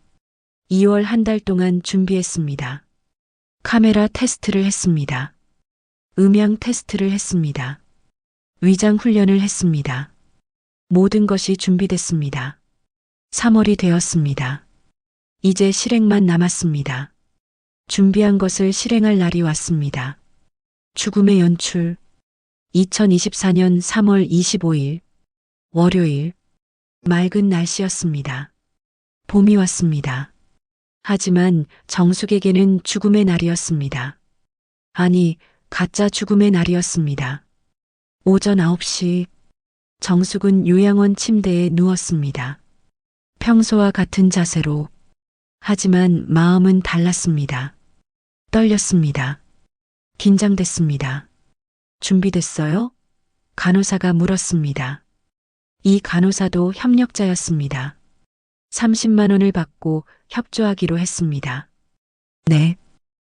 2월 한 달 동안 준비했습니다. 카메라 테스트를 했습니다. 음향 테스트를 했습니다. 위장 훈련을 했습니다. 모든 것이 준비됐습니다. 3월이 되었습니다. 이제 실행만 남았습니다. 준비한 것을 실행할 날이 왔습니다. 죽음의 연출 2024년 3월 25일 월요일 맑은 날씨였습니다. 봄이 왔습니다. 하지만 정숙에게는 죽음의 날이었습니다. 아니, 가짜 죽음의 날이었습니다. 오전 9시 정숙은 요양원 침대에 누웠습니다. 평소와 같은 자세로. 하지만 마음은 달랐습니다. 떨렸습니다. 긴장됐습니다. 준비됐어요? 간호사가 물었습니다. 이 간호사도 협력자였습니다. 30만 원을 받고 협조하기로 했습니다. 네.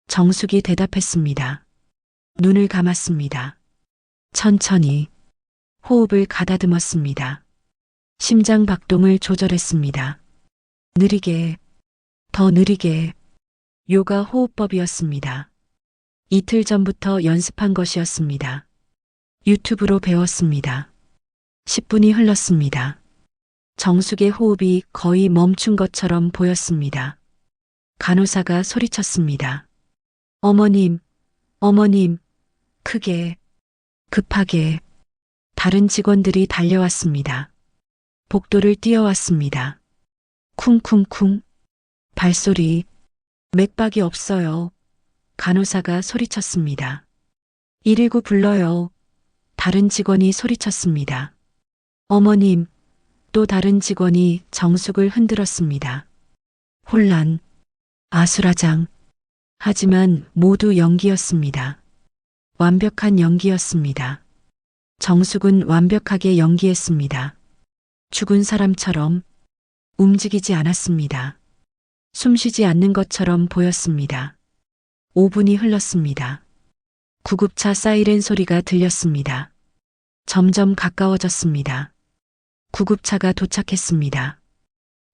정숙이 대답했습니다. 눈을 감았습니다. 천천히 호흡을 가다듬었습니다. 심장 박동을 조절했습니다. 느리게, 더 느리게. 요가 호흡법이었습니다. 이틀 전부터 연습한 것이었습니다. 유튜브로 배웠습니다. 10분이 흘렀습니다. 정숙의 호흡이 거의 멈춘 것처럼 보였습니다. 간호사가 소리쳤습니다. 어머님, 어머님, 크게, 급하게. 다른 직원들이 달려왔습니다. 복도를 뛰어왔습니다. 쿵쿵쿵. 발소리. 맥박이 없어요. 간호사가 소리쳤습니다. 119 불러요. 다른 직원이 소리쳤습니다. 어머님, 또 다른 직원이 정숙을 흔들었습니다. 혼란, 아수라장. 하지만 모두 연기였습니다. 완벽한 연기였습니다. 정숙은 완벽하게 연기했습니다. 죽은 사람처럼 움직이지 않았습니다. 숨쉬지 않는 것처럼 보였습니다. 5분이 흘렀습니다. 구급차 사이렌 소리가 들렸습니다. 점점 가까워졌습니다. 구급차가 도착했습니다.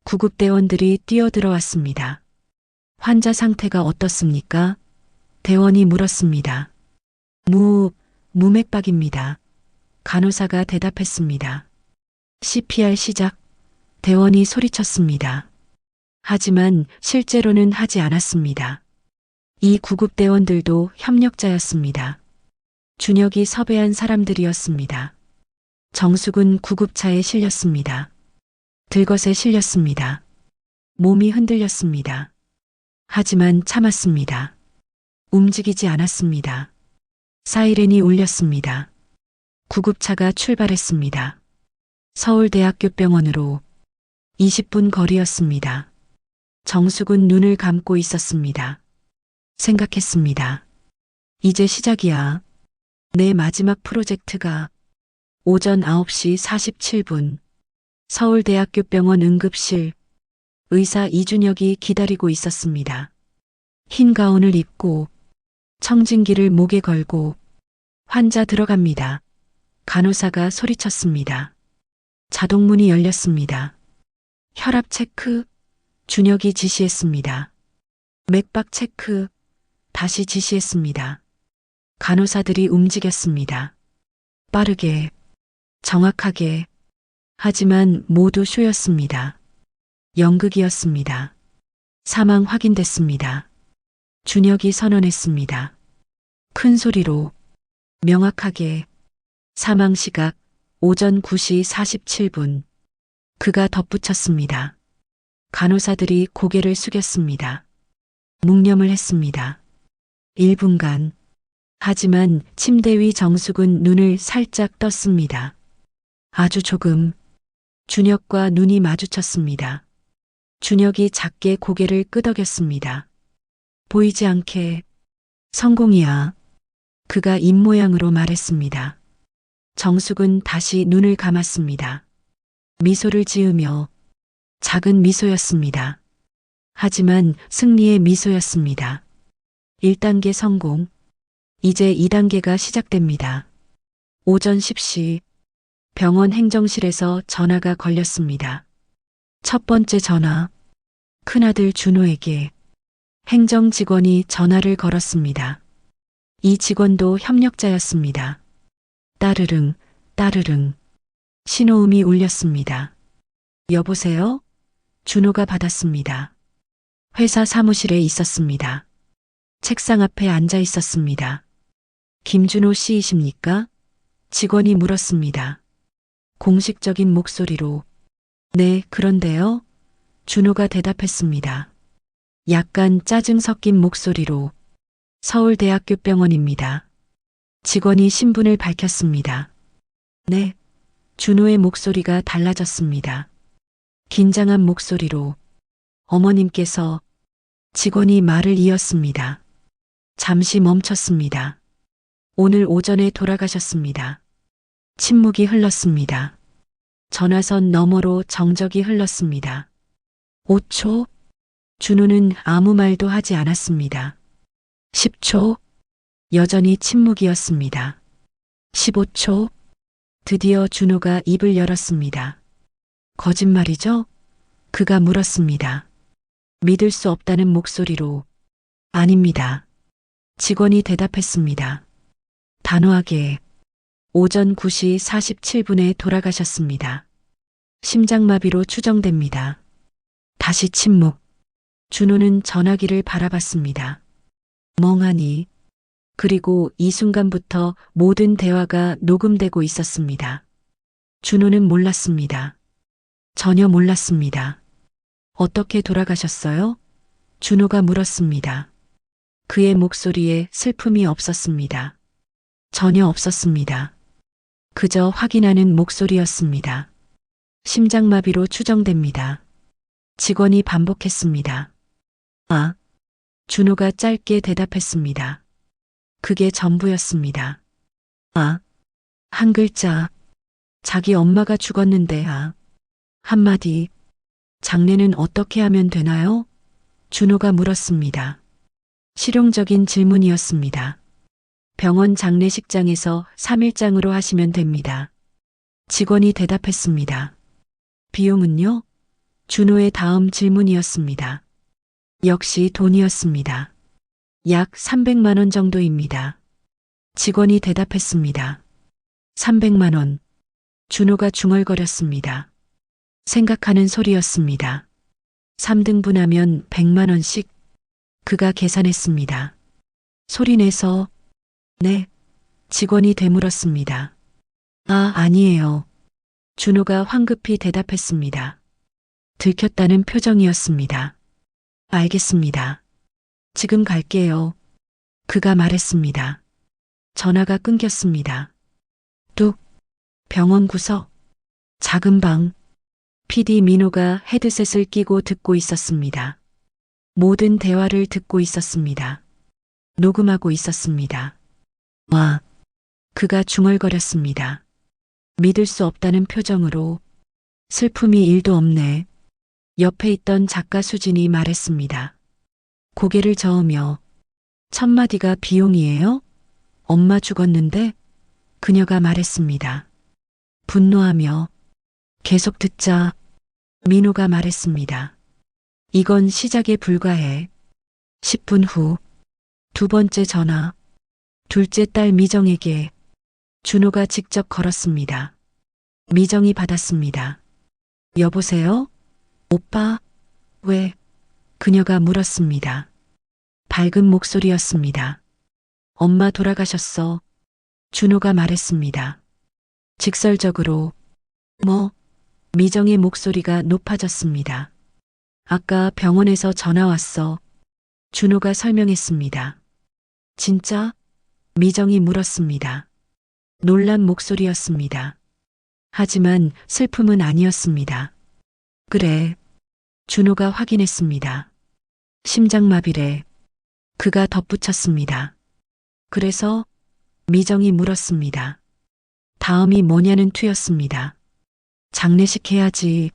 구급대원들이 뛰어들어왔습니다. 환자 상태가 어떻습니까? 대원이 물었습니다. 무맥박입니다. 간호사가 대답했습니다. CPR 시작. 대원이 소리쳤습니다. 하지만 실제로는 하지 않았습니다. 이 구급대원들도 협력자였습니다. 준혁이 섭외한 사람들이었습니다. 정숙은 구급차에 실렸습니다. 들것에 실렸습니다. 몸이 흔들렸습니다. 하지만 참았습니다. 움직이지 않았습니다. 사이렌이 울렸습니다. 구급차가 출발했습니다. 서울대학교 병원으로 20분 거리였습니다. 정숙은 눈을 감고 있었습니다. 생각했습니다. 이제 시작이야. 내 마지막 프로젝트가. 오전 9시 47분 서울대학교 병원 응급실. 의사 이준혁이 기다리고 있었습니다. 흰 가운을 입고 청진기를 목에 걸고 환자 들어갑니다. 간호사가 소리쳤습니다. 자동문이 열렸습니다. 혈압 체크, 준혁이 지시했습니다. 맥박 체크, 다시 지시했습니다. 간호사들이 움직였습니다. 빠르게, 정확하게, 하지만 모두 쇼였습니다. 연극이었습니다. 사망 확인됐습니다. 준혁이 선언했습니다. 큰 소리로, 명확하게, 사망 시각 오전 9시 47분. 그가 덧붙였습니다. 간호사들이 고개를 숙였습니다. 묵념을 했습니다. 1분간. 하지만 침대 위 정숙은 눈을 살짝 떴습니다. 아주 조금. 준혁과 눈이 마주쳤습니다. 준혁이 작게 고개를 끄덕였습니다. 보이지 않게. 성공이야. 그가 입모양으로 말했습니다. 정숙은 다시 눈을 감았습니다. 미소를 지으며 작은 미소였습니다. 하지만 승리의 미소였습니다. 1단계 성공. 이제 2단계가 시작됩니다. 오전 10시 병원 행정실에서 전화가 걸렸습니다. 첫 번째 전화. 큰아들 준호에게 행정 직원이 전화를 걸었습니다. 이 직원도 협력자였습니다. 따르릉, 따르릉. 신호음이 울렸습니다. 여보세요? 준호가 받았습니다. 회사 사무실에 있었습니다. 책상 앞에 앉아 있었습니다. 김준호 씨이십니까? 직원이 물었습니다. 공식적인 목소리로. 네, 그런데요? 준호가 대답했습니다. 약간 짜증 섞인 목소리로. 서울대학교 병원입니다. 직원이 신분을 밝혔습니다. 네. 준호의 목소리가 달라졌습니다. 긴장한 목소리로. 어머님께서. 직원이 말을 이었습니다. 잠시 멈췄습니다. 오늘 오전에 돌아가셨습니다. 침묵이 흘렀습니다. 전화선 너머로 정적이 흘렀습니다. 5초. 준호는 아무 말도 하지 않았습니다. 10초. 여전히 침묵이었습니다. 15초. 드디어 준호가 입을 열었습니다. 거짓말이죠? 그가 물었습니다. 믿을 수 없다는 목소리로. 아닙니다. 직원이 대답했습니다. 단호하게. 오전 9시 47분에 돌아가셨습니다. 심장마비로 추정됩니다. 다시 침묵. 준호는 전화기를 바라봤습니다. 멍하니. 그리고 이 순간부터 모든 대화가 녹음되고 있었습니다. 준호는 몰랐습니다. 전혀 몰랐습니다. 어떻게 돌아가셨어요? 준호가 물었습니다. 그의 목소리에 슬픔이 없었습니다. 전혀 없었습니다. 그저 확인하는 목소리였습니다. 심장마비로 추정됩니다. 직원이 반복했습니다. 아. 준호가 짧게 대답했습니다. 그게 전부였습니다. 아. 한 글자. 자기 엄마가 죽었는데 아. 한마디. 장례는 어떻게 하면 되나요? 준호가 물었습니다. 실용적인 질문이었습니다. 병원 장례식장에서 3일장으로 하시면 됩니다. 직원이 대답했습니다. 비용은요? 준호의 다음 질문이었습니다. 역시 돈이었습니다. 약 300만 원 정도입니다. 직원이 대답했습니다. 300만 원. 준호가 중얼거렸습니다. 생각하는 소리였습니다. 3등분하면 100만 원씩. 그가 계산했습니다. 소리내서. 네. 직원이 되물었습니다. 아, 아니에요. 준호가 황급히 대답했습니다. 들켰다는 표정이었습니다. 알겠습니다. 지금 갈게요. 그가 말했습니다. 전화가 끊겼습니다. 뚝. 병원 구석. 작은 방. PD 민호가 헤드셋을 끼고 듣고 있었습니다. 모든 대화를 듣고 있었습니다. 녹음하고 있었습니다. 와. 그가 중얼거렸습니다. 믿을 수 없다는 표정으로. 슬픔이 일도 없네. 옆에 있던 작가 수진이 말했습니다. 고개를 저으며 첫마디가 비용이에요? 엄마 죽었는데? 그녀가 말했습니다. 분노하며 계속 듣자. 민호가 말했습니다. 이건 시작에 불과해. 10분 후 두 번째 전화. 둘째 딸 미정에게 준호가 직접 걸었습니다. 미정이 받았습니다. 여보세요? 오빠? 왜? 그녀가 물었습니다. 밝은 목소리였습니다. 엄마 돌아가셨어. 준호가 말했습니다. 직설적으로. 뭐? 미정의 목소리가 높아졌습니다. 아까 병원에서 전화 왔어. 준호가 설명했습니다. 진짜? 미정이 물었습니다. 놀란 목소리였습니다. 하지만 슬픔은 아니었습니다. 그래. 준호가 확인했습니다. 심장마비래. 그가 덧붙였습니다. 그래서? 미정이 물었습니다. 다음이 뭐냐는 투였습니다. 장례식 해야지.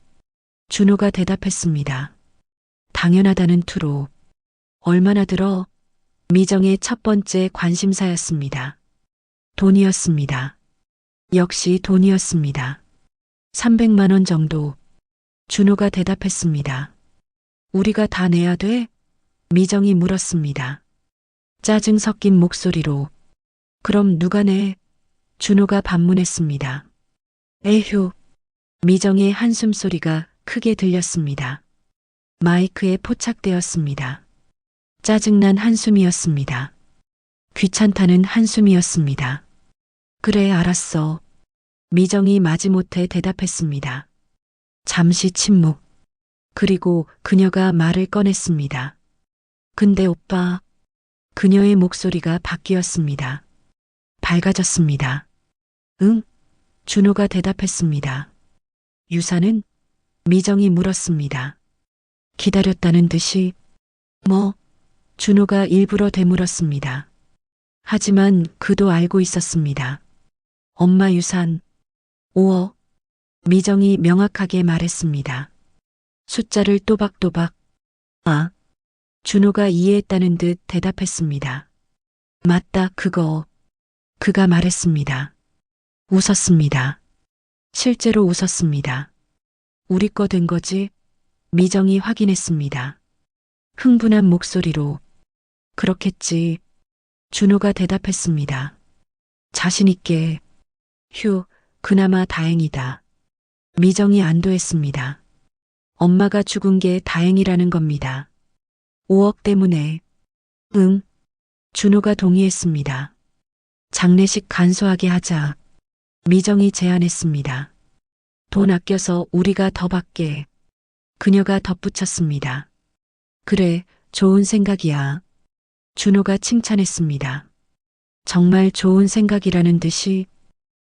준호가 대답했습니다. 당연하다는 투로. 얼마나 들어? 미정의 첫 번째 관심사였습니다. 돈이었습니다. 역시 돈이었습니다. 300만 원 정도. 준호가 대답했습니다. 우리가 다 내야 돼? 미정이 물었습니다. 짜증 섞인 목소리로. 그럼 누가 내? 준호가 반문했습니다. 에휴. 미정의 한숨 소리가 크게 들렸습니다. 마이크에 포착되었습니다. 짜증난 한숨이었습니다. 귀찮다는 한숨이었습니다. 그래, 알았어. 미정이 마지못해 대답했습니다. 잠시 침묵. 그리고 그녀가 말을 꺼냈습니다. 근데 오빠. 그녀의 목소리가 바뀌었습니다. 밝아졌습니다. 응? 준호가 대답했습니다. 유산은? 미정이 물었습니다. 기다렸다는 듯이. 뭐? 준호가 일부러 되물었습니다. 하지만 그도 알고 있었습니다. 엄마 유산 5억. 미정이 명확하게 말했습니다. 숫자를 또박또박. 아. 준호가 이해했다는 듯 대답했습니다. 맞다, 그거. 그가 말했습니다. 웃었습니다. 실제로 웃었습니다. 우리 거 된 거지? 미정이 확인했습니다. 흥분한 목소리로. 그렇겠지. 준호가 대답했습니다. 자신있게. 휴, 그나마 다행이다. 미정이 안도했습니다. 엄마가 죽은 게 다행이라는 겁니다. 5억 때문에. 응. 준호가 동의했습니다. 장례식 간소하게 하자. 미정이 제안했습니다. 돈 아껴서 우리가 더 받게. 그녀가 덧붙였습니다. 그래, 좋은 생각이야. 준호가 칭찬했습니다. 정말 좋은 생각이라는 듯이.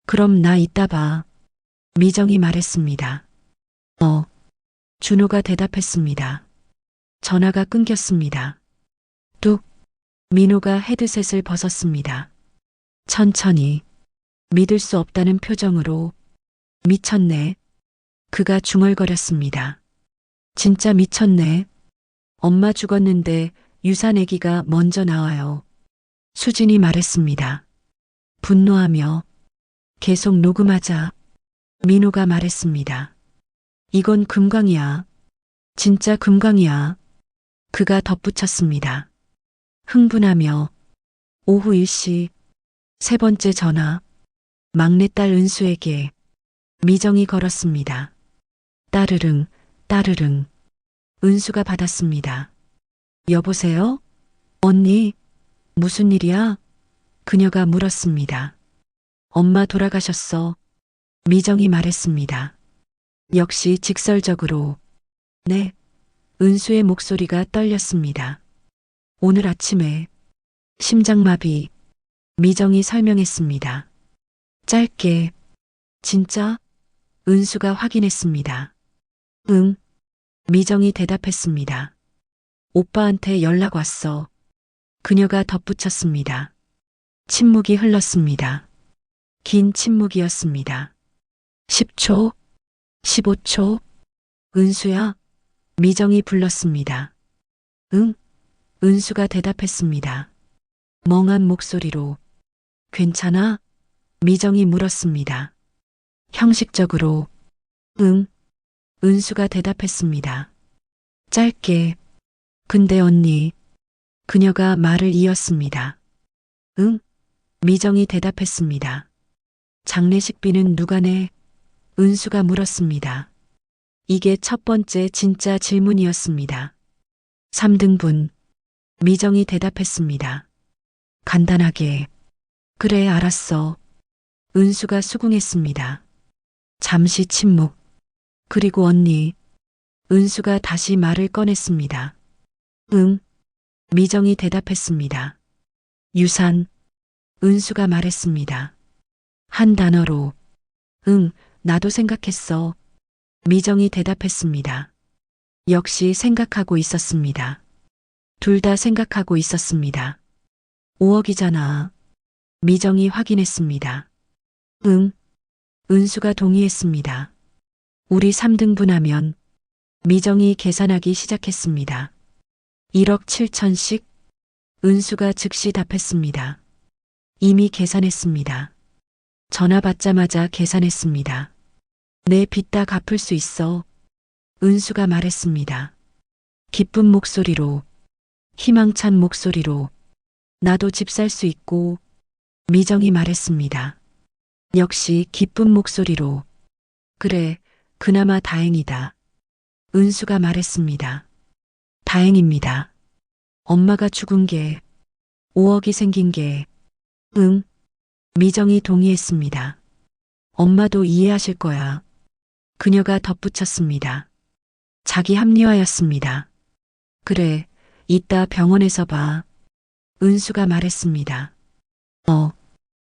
그럼 나 이따 봐. 미정이 말했습니다. 준호가 대답했습니다. 전화가 끊겼습니다. 뚝. 민호가 헤드셋을 벗었습니다. 천천히. 믿을 수 없다는 표정으로. 미쳤네. 그가 중얼거렸습니다. 진짜 미쳤네. 엄마 죽었는데 유산 애기가 먼저 나와요. 수진이 말했습니다. 분노하며. 계속 녹음하자. 민호가 말했습니다. 이건 금광이야. 진짜 금광이야. 그가 덧붙였습니다. 흥분하며. 오후 1시. 세 번째 전화. 막내딸 은수에게. 미정이 걸었습니다. 따르릉, 따르릉. 은수가 받았습니다. 여보세요? 언니, 무슨 일이야? 그녀가 물었습니다. 엄마 돌아가셨어. 미정이 말했습니다. 역시 직설적으로. 네. 은수의 목소리가 떨렸습니다. 오늘 아침에 심장마비, 미정이 설명했습니다. 짧게, 진짜? 은수가 확인했습니다. 응, 미정이 대답했습니다. 오빠한테 연락 왔어. 그녀가 덧붙였습니다. 침묵이 흘렀습니다. 긴 침묵이었습니다. 10초, 15초, 은수야? 미정이 불렀습니다. 응? 은수가 대답했습니다. 멍한 목소리로. 괜찮아? 미정이 물었습니다. 형식적으로. 응. 은수가 대답했습니다. 짧게. 근데 언니. 그녀가 말을 이었습니다. 응? 미정이 대답했습니다. 장례식비는 누가 내? 은수가 물었습니다. 이게 첫 번째 진짜 질문이었습니다. 3등분. 미정이 대답했습니다. 간단하게. 그래, 알았어. 은수가 수긍했습니다. 잠시 침묵. 그리고 언니. 은수가 다시 말을 꺼냈습니다. 응. 미정이 대답했습니다. 유산. 은수가 말했습니다. 한 단어로. 응, 나도 생각했어. 미정이 대답했습니다. 역시 생각하고 있었습니다. 둘 다 생각하고 있었습니다. 5억이잖아. 미정이 확인했습니다. 응. 은수가 동의했습니다. 우리 3등분하면 미정이 계산하기 시작했습니다. 1억 7천씩? 은수가 즉시 답했습니다. 이미 계산했습니다. 전화 받자마자 계산했습니다. 내 빚 다 갚을 수 있어. 은수가 말했습니다. 기쁜 목소리로, 희망찬 목소리로. 나도 집 살 수 있고. 미정이 말했습니다. 역시 기쁜 목소리로. 그래, 그나마 다행이다. 은수가 말했습니다. 다행입니다. 엄마가 죽은 게, 5억이 생긴 게, 응. 미정이 동의했습니다. 엄마도 이해하실 거야. 그녀가 덧붙였습니다. 자기 합리화였습니다. 그래, 이따 병원에서 봐. 은수가 말했습니다.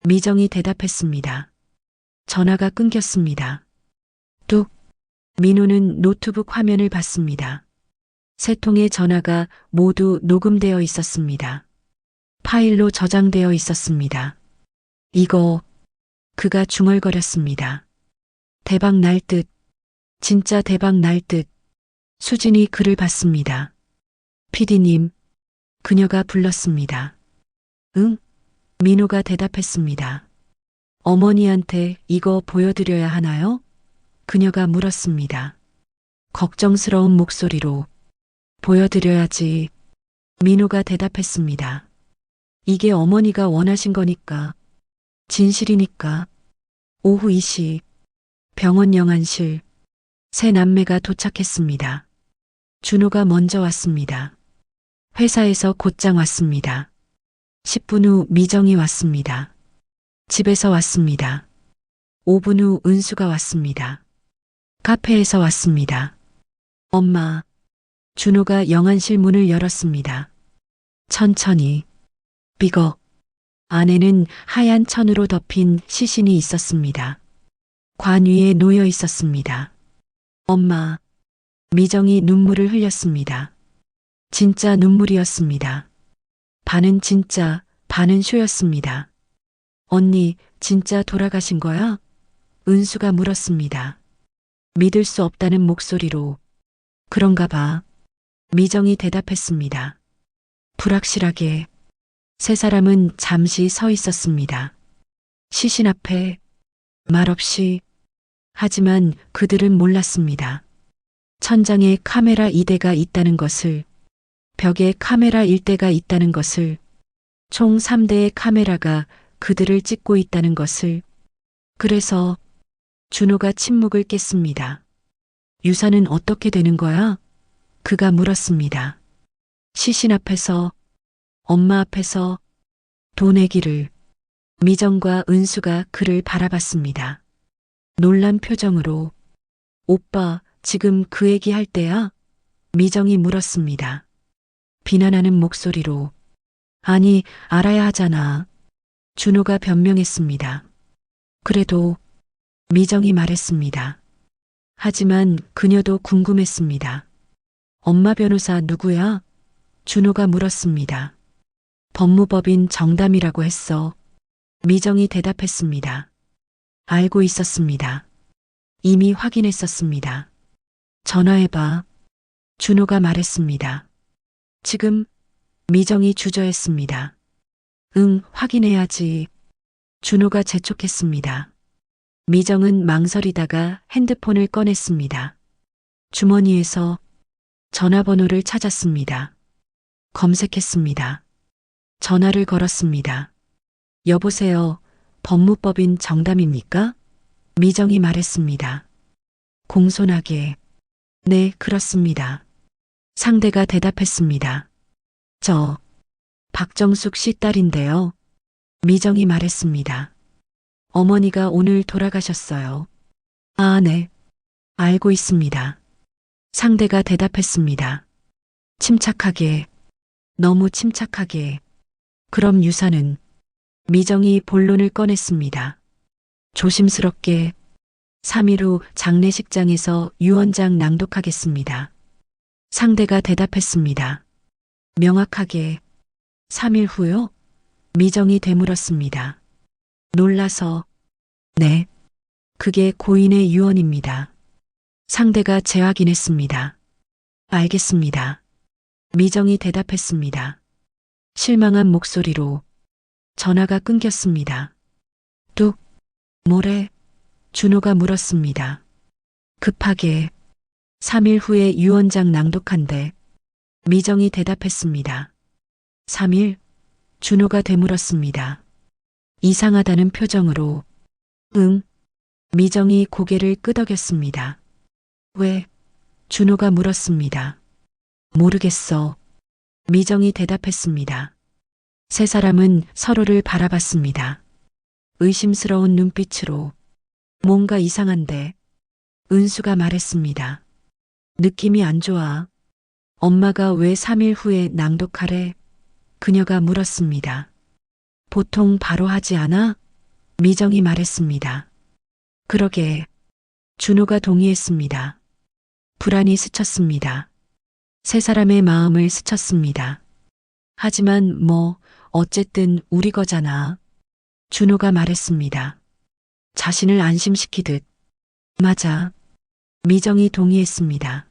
미정이 대답했습니다. 전화가 끊겼습니다. 뚝. 민호는 노트북 화면을 봤습니다. 세 통의 전화가 모두 녹음되어 있었습니다. 파일로 저장되어 있었습니다. 이거, 그가 중얼거렸습니다. 대박 날 듯. 진짜 대박 날 듯. 수진이 그를 봤습니다. 피디님, 그녀가 불렀습니다. 응? 민호가 대답했습니다. 어머니한테 이거 보여드려야 하나요? 그녀가 물었습니다. 걱정스러운 목소리로. 보여드려야지. 민호가 대답했습니다. 이게 어머니가 원하신 거니까. 진실이니까. 오후 2시. 병원 영안실. 세 남매가 도착했습니다. 준호가 먼저 왔습니다. 회사에서 곧장 왔습니다. 10분 후 미정이 왔습니다. 집에서 왔습니다. 5분 후 은수가 왔습니다. 카페에서 왔습니다. 엄마. 준호가 영안실 문을 열었습니다. 천천히. 삐걱. 안에는 하얀 천으로 덮인 시신이 있었습니다. 관 위에 놓여 있었습니다. 엄마. 미정이 눈물을 흘렸습니다. 진짜 눈물이었습니다. 반은 진짜, 반은 쇼였습니다. 언니, 진짜 돌아가신 거야? 은수가 물었습니다. 믿을 수 없다는 목소리로. 그런가 봐. 미정이 대답했습니다. 불확실하게. 세 사람은 잠시 서 있었습니다. 시신 앞에 말없이. 하지만 그들은 몰랐습니다. 천장에 카메라 2대가 있다는 것을, 벽에 카메라 1대가 있다는 것을, 총 3대의 카메라가 그들을 찍고 있다는 것을. 그래서 준호가 침묵을 깼습니다. 유산은 어떻게 되는 거야? 그가 물었습니다. 시신 앞에서, 엄마 앞에서, 도내기를. 미정과 은수가 그를 바라봤습니다. 놀란 표정으로. 오빠, 지금 그 얘기 할 때야? 미정이 물었습니다. 비난하는 목소리로 아니, 알아야 하잖아. 준호가 변명했습니다. 그래도 미정이 말했습니다. 하지만 그녀도 궁금했습니다. 엄마 변호사 누구야? 준호가 물었습니다. 법무법인 정담이라고 했어. 미정이 대답했습니다. 알고 있었습니다. 이미 확인했었습니다. 전화해봐. 준호가 말했습니다. 지금 미정이 주저했습니다. 응, 확인해야지. 준호가 재촉했습니다. 미정은 망설이다가 핸드폰을 꺼냈습니다. 주머니에서 전화번호를 찾았습니다. 검색했습니다. 전화를 걸었습니다. 여보세요, 법무법인 정담입니까? 미정이 말했습니다. 공손하게. 네, 그렇습니다. 상대가 대답했습니다. 저, 박정숙 씨 딸인데요. 미정이 말했습니다. 어머니가 오늘 돌아가셨어요. 아, 네. 알고 있습니다. 상대가 대답했습니다. 침착하게. 너무 침착하게. 그럼 유사는? 미정이 본론을 꺼냈습니다. 조심스럽게 3일 후 장례식장에서 유언장 낭독하겠습니다. 상대가 대답했습니다. 명확하게 3일 후요? 미정이 되물었습니다. 놀라서 네, 그게 고인의 유언입니다. 상대가 재확인했습니다. 알겠습니다. 미정이 대답했습니다. 실망한 목소리로 전화가 끊겼습니다. 뚝, 뭐래? 준호가 물었습니다. 급하게 3일 후에 유언장 낭독한대. 미정이 대답했습니다. 3일? 준호가 되물었습니다. 이상하다는 표정으로 응. 미정이 고개를 끄덕였습니다. 왜? 준호가 물었습니다. 모르겠어. 미정이 대답했습니다. 세 사람은 서로를 바라봤습니다. 의심스러운 눈빛으로 뭔가 이상한데 은수가 말했습니다. 느낌이 안 좋아. 엄마가 왜 3일 후에 낭독하래? 그녀가 물었습니다. 보통 바로 하지 않아? 미정이 말했습니다. 그러게. 준호가 동의했습니다. 불안이 스쳤습니다. 세 사람의 마음을 스쳤습니다. 하지만 뭐 어쨌든 우리 거잖아. 준호가 말했습니다. 자신을 안심시키듯. 맞아. 미정이 동의했습니다.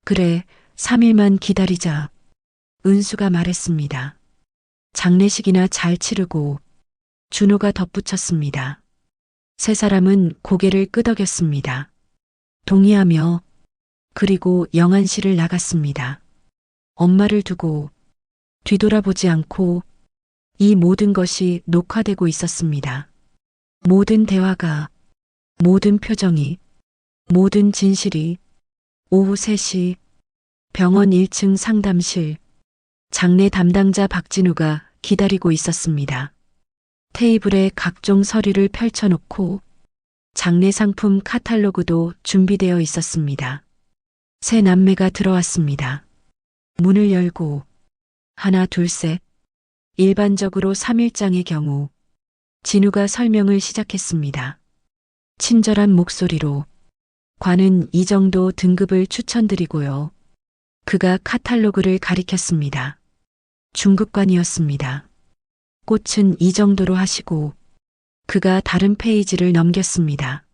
그래, 3일만 기다리자. 은수가 말했습니다. 장례식이나 잘 치르고. 준호가 덧붙였습니다. 세 사람은 고개를 끄덕였습니다. 동의하며 그리고 영안실을 나갔습니다. 엄마를 두고 뒤돌아보지 않고 이 모든 것이 녹화되고 있었습니다. 모든 대화가, 모든 표정이, 모든 진실이 오후 3시 병원 1층 상담실 장례 담당자 박진우가 기다리고 있었습니다. 테이블에 각종 서류를 펼쳐놓고 장례 상품 카탈로그도 준비되어 있었습니다. 세 남매가 들어왔습니다. 문을 열고 하나 둘 셋. 일반적으로 3일장의 경우 진우가 설명을 시작했습니다. 친절한 목소리로 관은 이 정도 등급을 추천드리고요. 그가 카탈로그를 가리켰습니다. 중급관이었습니다. 꽃은 이 정도로 하시고 그가 다른 페이지를 넘겼습니다.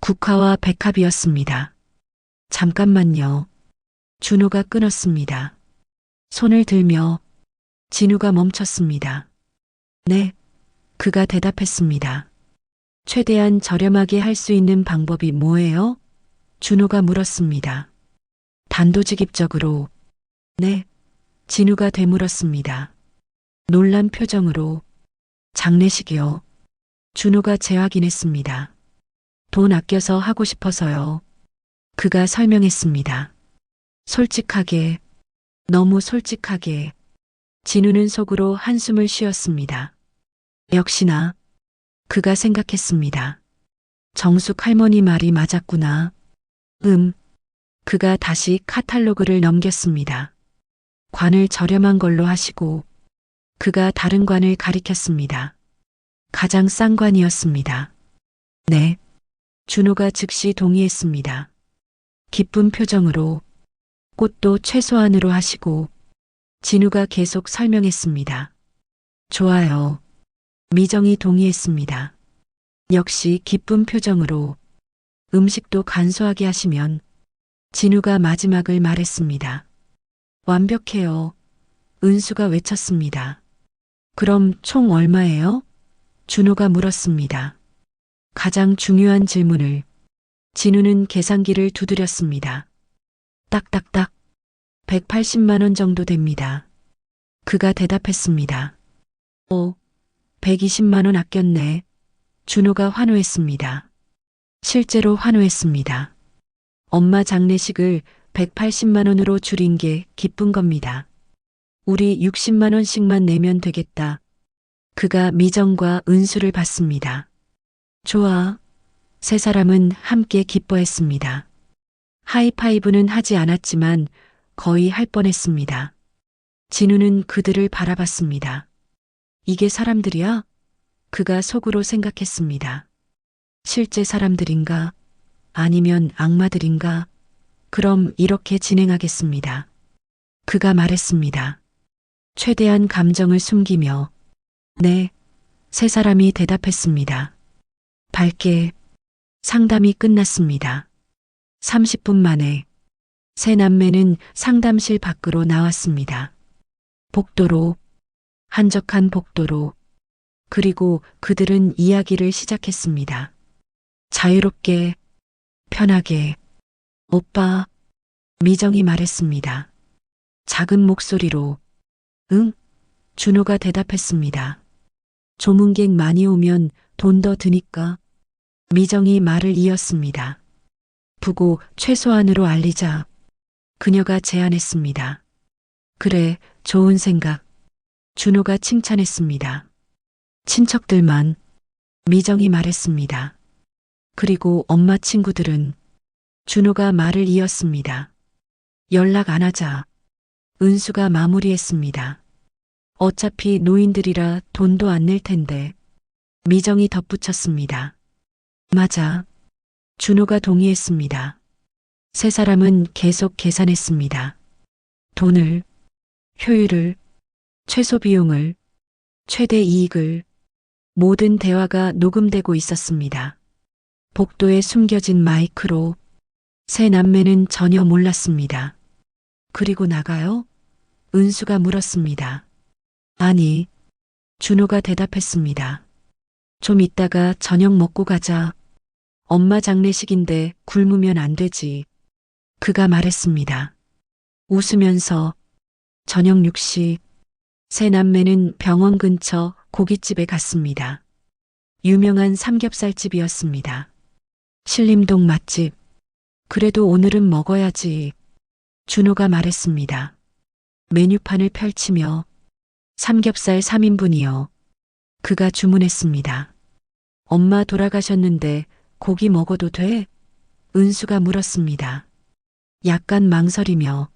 국화와 백합이었습니다. 잠깐만요. 준호가 끊었습니다. 손을 들며 진우가 멈췄습니다. 네, 그가 대답했습니다. 최대한 저렴하게 할 수 있는 방법이 뭐예요? 준호가 물었습니다. 단도직입적으로. 네, 진우가 되물었습니다. 놀란 표정으로. 장례식이요. 준호가 재확인했습니다. 돈 아껴서 하고 싶어서요. 그가 설명했습니다. 솔직하게, 너무 솔직하게. 진우는 속으로 한숨을 쉬었습니다. 역시나 그가 생각했습니다. 정숙 할머니 말이 맞았구나. 그가 다시 카탈로그를 넘겼습니다. 관을 저렴한 걸로 하시고 그가 다른 관을 가리켰습니다. 가장 싼 관이었습니다. 네. 준호가 즉시 동의했습니다. 기쁜 표정으로 꽃도 최소한으로 하시고 진우가 계속 설명했습니다. 좋아요. 미정이 동의했습니다. 역시 기쁜 표정으로 음식도 간소하게 하시면 진우가 마지막을 말했습니다. 완벽해요. 은수가 외쳤습니다. 그럼 총 얼마예요? 준호가 물었습니다. 가장 중요한 질문을 진우는 계산기를 두드렸습니다. 딱딱딱 180만 원 정도 됩니다. 그가 대답했습니다. 120만 원 아꼈네. 준호가 환호했습니다. 실제로 환호했습니다. 엄마 장례식을 180만 원으로 줄인 게 기쁜 겁니다. 우리 60만 원씩만 내면 되겠다. 그가 미정과 은수를 받습니다. 좋아. 세 사람은 함께 기뻐했습니다. 하이파이브는 하지 않았지만 거의 할 뻔했습니다. 진우는 그들을 바라봤습니다. 이게 사람들이야? 그가 속으로 생각했습니다. 실제 사람들인가? 아니면 악마들인가? 그럼 이렇게 진행하겠습니다. 그가 말했습니다. 최대한 감정을 숨기며 네, 세 사람이 대답했습니다. 밝게 상담이 끝났습니다. 30분 만에 세 남매는 상담실 밖으로 나왔습니다. 복도로, 한적한 복도로, 그리고 그들은 이야기를 시작했습니다. 자유롭게, 편하게, 오빠, 미정이 말했습니다. 작은 목소리로, 응? 준호가 대답했습니다. 조문객 많이 오면 돈 더 드니까. 미정이 말을 이었습니다. 부고 최소한으로 알리자. 그녀가 제안했습니다. 그래, 좋은 생각. 준호가 칭찬했습니다. 친척들만. 미정이 말했습니다. 그리고 엄마 친구들은. 준호가 말을 이었습니다. 연락 안 하자. 은수가 마무리했습니다. 어차피 노인들이라 돈도 안 낼 텐데. 미정이 덧붙였습니다. 맞아. 준호가 동의했습니다. 세 사람은 계속 계산했습니다. 돈을, 효율을, 최소 비용을, 최대 이익을, 모든 대화가 녹음되고 있었습니다. 복도에 숨겨진 마이크로 세 남매는 전혀 몰랐습니다. 그리고 나가요? 은수가 물었습니다. 아니, 준호가 대답했습니다. 좀 이따가 저녁 먹고 가자. 엄마 장례식인데 굶으면 안 되지. 그가 말했습니다. 웃으면서 저녁 6시 세 남매는 병원 근처 고깃집에 갔습니다. 유명한 삼겹살집이었습니다. 신림동 맛집. 그래도 오늘은 먹어야지. 준호가 말했습니다. 메뉴판을 펼치며 삼겹살 3인분이요. 그가 주문했습니다. 엄마 돌아가셨는데 고기 먹어도 돼? 은수가 물었습니다. 약간 망설이며